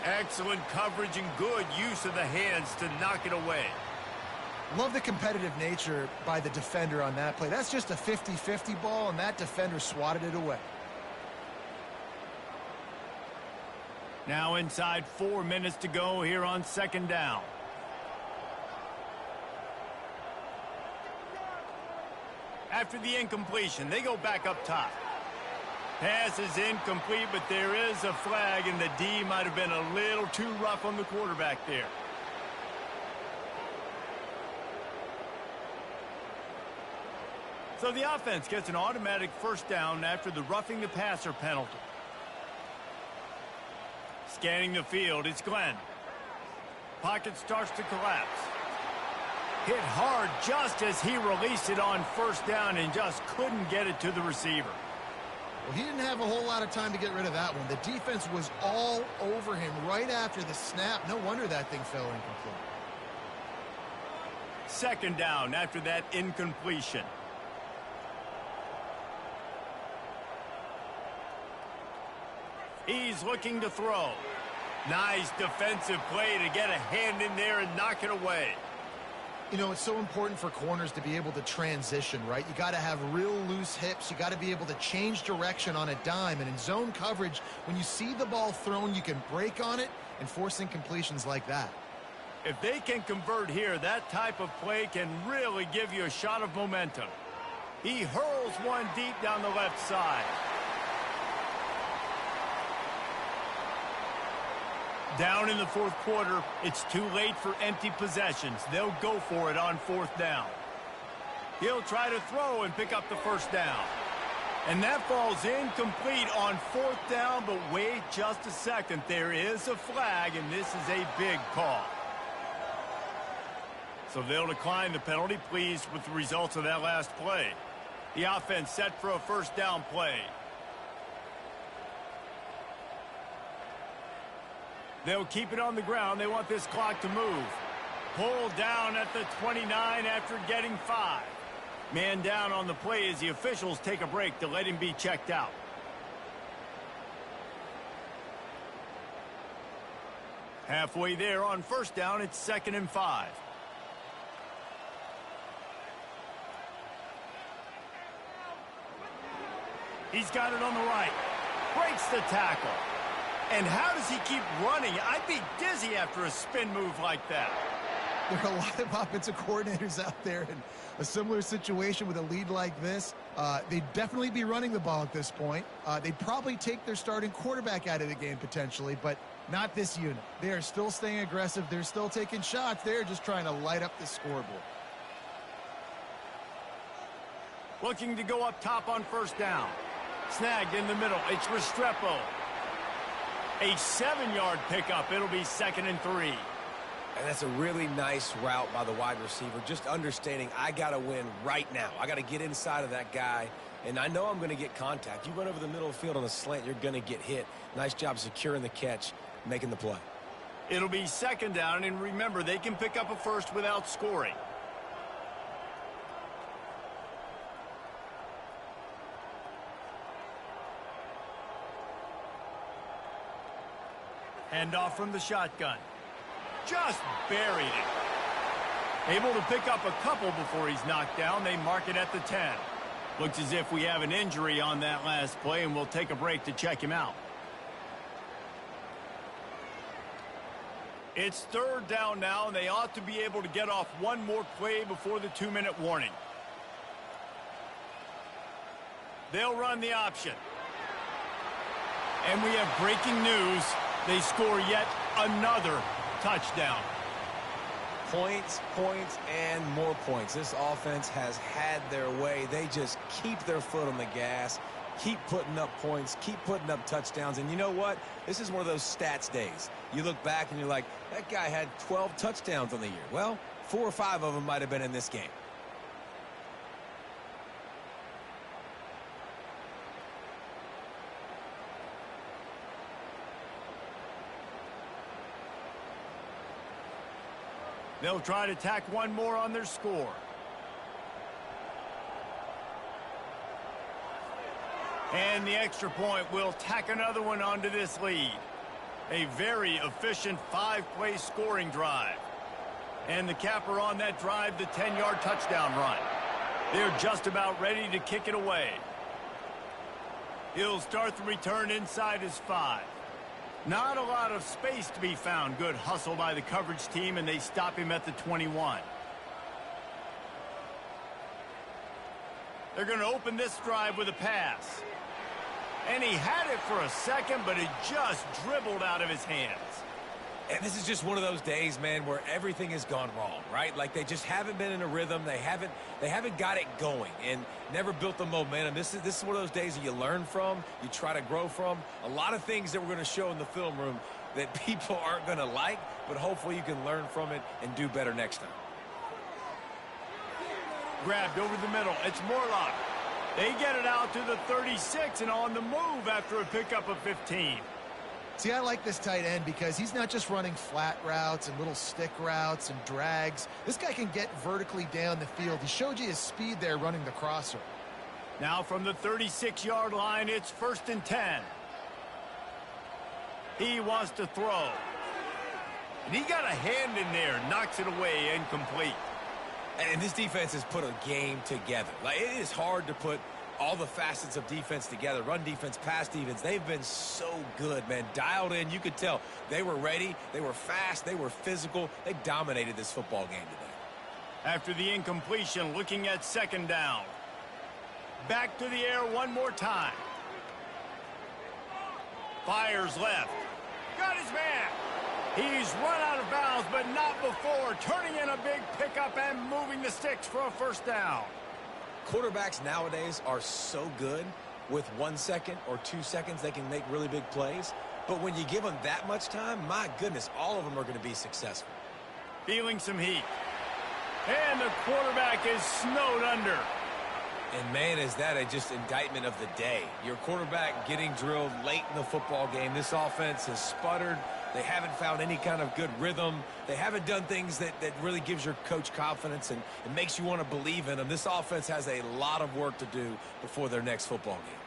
Excellent coverage and good use of the hands to knock it away. Love the competitive nature by the defender on that play. That's just a 50-50 ball, and that defender swatted it away. Now inside 4 minutes to go here on second down. After the incompletion, they go back up top. Pass is incomplete, but there is a flag, and the D might have been a little too rough on the quarterback there. So the offense gets an automatic first down after the roughing the passer penalty. Scanning the field, it's Glenn. Pocket starts to collapse. Hit hard just as he released it on first down and just couldn't get it to the receiver. Well, he didn't have a whole lot of time to get rid of that one. The defense was all over him right after the snap. No wonder that thing fell incomplete. Second down after that incompletion. He's looking to throw. Nice defensive play to get a hand in there and knock it away. You know, it's so important for corners to be able to transition, right? You got to have real loose hips. You got to be able to change direction on a dime. And in zone coverage, when you see the ball thrown, you can break on it and force incompletions like that. If they can convert here, that type of play can really give you a shot of momentum. He hurls one deep down the left side. Down in the fourth quarter, it's too late for empty possessions. They'll go for it on fourth down. He'll try to throw and pick up the first down. And that falls incomplete on fourth down, but wait just a second. There is a flag, and this is a big call. So they'll decline the penalty, pleased with the results of that last play. The offense set for a first down play. They'll keep it on the ground. They want this clock to move. Pulled down at the 29 after getting 5. Man down on the play as the officials take a break to let him be checked out. Halfway there on first down, it's 2nd and 5. He's got it on the right. Breaks the tackle. And how does he keep running? I'd be dizzy after a spin move like that. There are a lot of offensive coordinators out there in a similar situation with a lead like this. They'd definitely be running the ball at this point. They'd probably take their starting quarterback out of the game potentially, but not this unit. They are still staying aggressive. They're still taking shots. They're just trying to light up the scoreboard. Looking to go up top on first down. Snagged in the middle. It's Restrepo. A 7-yard pickup. It'll be 2nd and 3. And that's a really nice route by the wide receiver. Just understanding I got to win right now. I got to get inside of that guy. And I know I'm going to get contact. You run over the middle of the field on a slant, you're going to get hit. Nice job securing the catch, making the play. It'll be 2nd down. And remember, they can pick up a first without scoring. Handoff from the shotgun. Just buried it. Able to pick up a couple before he's knocked down. They mark it at the 10. Looks as if we have an injury on that last play, and we'll take a break to check him out. It's 3rd down now, and they ought to be able to get off one more play before the 2-minute warning. They'll run the option. And we have breaking news. They score yet another touchdown. Points, points, and more points. This offense has had their way. They just keep their foot on the gas, keep putting up points, keep putting up touchdowns. And you know what? This is one of those stats days. You look back and you're like, that guy had 12 touchdowns on the year. Well, 4 or 5 of them might have been in this game. They'll try to tack one more on their score. And the extra point will tack another one onto this lead. A very efficient 5-play scoring drive. And the capper on that drive, the 10-yard touchdown run. They're just about ready to kick it away. He'll start the return inside his 5. Not a lot of space to be found. Good hustle by the coverage team, and they stop him at the 21. They're going to open this drive with a pass. And he had it for a second, but it just dribbled out of his hands. And this is just one of those days, man, where everything has gone wrong, right? Like they just haven't been in a rhythm. They haven't got it going and never built the momentum. This is one of those days that you learn from, you try to grow from. A lot of things that we're going to show in the film room that people aren't going to like, but hopefully you can learn from it and do better next time. Grabbed over the middle. It's Morlock. They get it out to the 36 and on the move after a pickup of 15. See, I like this tight end because he's not just running flat routes and little stick routes and drags. This guy can get vertically down the field. He showed you his speed there running the crosser. Now from the 36-yard line, it's 1st and 10. He wants to throw. And he got a hand in there, knocks it away, incomplete. And this defense has put a game together. Like, it is hard to put all the facets of defense together. Run defense, pass defense. They've been so good, man. Dialed in. You could tell they were ready. They were fast. They were physical. They dominated this football game today. After the incompletion, looking at 2nd down. Back to the air one more time. Fires left. Got his man. He's run out of bounds, but not before. Turning in a big pickup and moving the sticks for a 1st down. Quarterbacks nowadays are so good. With 1 second or 2 seconds, they can make really big plays. But when you give them that much time, my goodness, all of them are going to be successful. Feeling some heat. And the quarterback is snowed under. And, man, is that a just indictment of the day. Your quarterback getting drilled late in the football game. This offense has sputtered. They haven't found any kind of good rhythm. They haven't done things that really gives your coach confidence and it makes you want to believe in them. This offense has a lot of work to do before their next football game.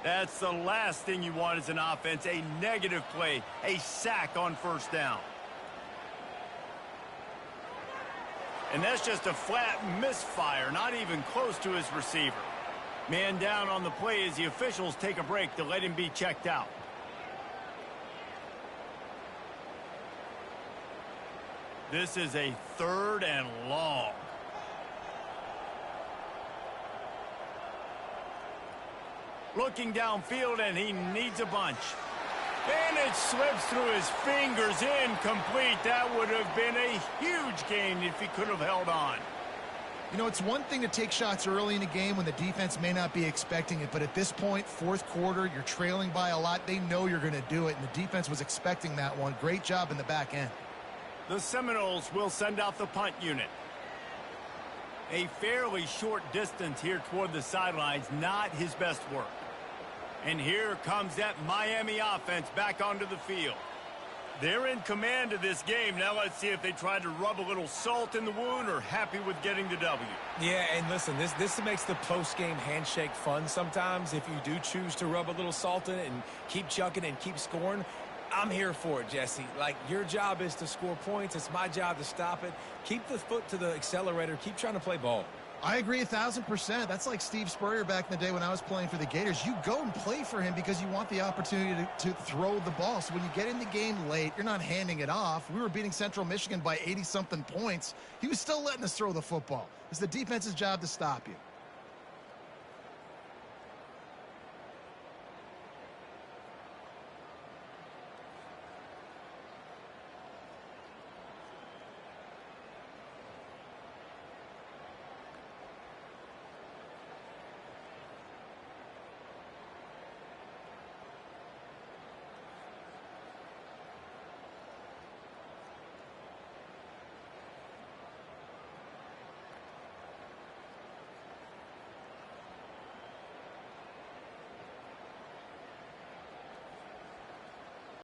That's the last thing you want as an offense, a negative play, a sack on 1st down. And that's just a flat misfire, not even close to his receiver. Man down on the play as the officials take a break to let him be checked out. This is a 3rd and long. Looking downfield, and he needs a bunch. And it slips through his fingers, incomplete. That would have been a huge gain if he could have held on. You know, it's one thing to take shots early in a game when the defense may not be expecting it, but at this point, 4th quarter, you're trailing by a lot. They know you're going to do it, and the defense was expecting that one. Great job in the back end. The Seminoles will send out the punt unit. A fairly short distance here toward the sidelines, not his best work. And here comes that Miami offense back onto the field. They're in command of this game. Now let's see if they try to rub a little salt in the wound or happy with getting the W. Yeah, and listen, this makes the post-game handshake fun sometimes. If you do choose to rub a little salt in it and keep chucking and keep scoring, I'm here for it, Jesse. Like, your job is to score points. It's my job to stop it. Keep the foot to the accelerator. Keep trying to play ball. I agree 1,000%. That's like Steve Spurrier back in the day when I was playing for the Gators. You go and play for him because you want the opportunity to throw the ball. So when you get in the game late, you're not handing it off. We were beating Central Michigan by 80-something points. He was still letting us throw the football. It's the defense's job to stop you.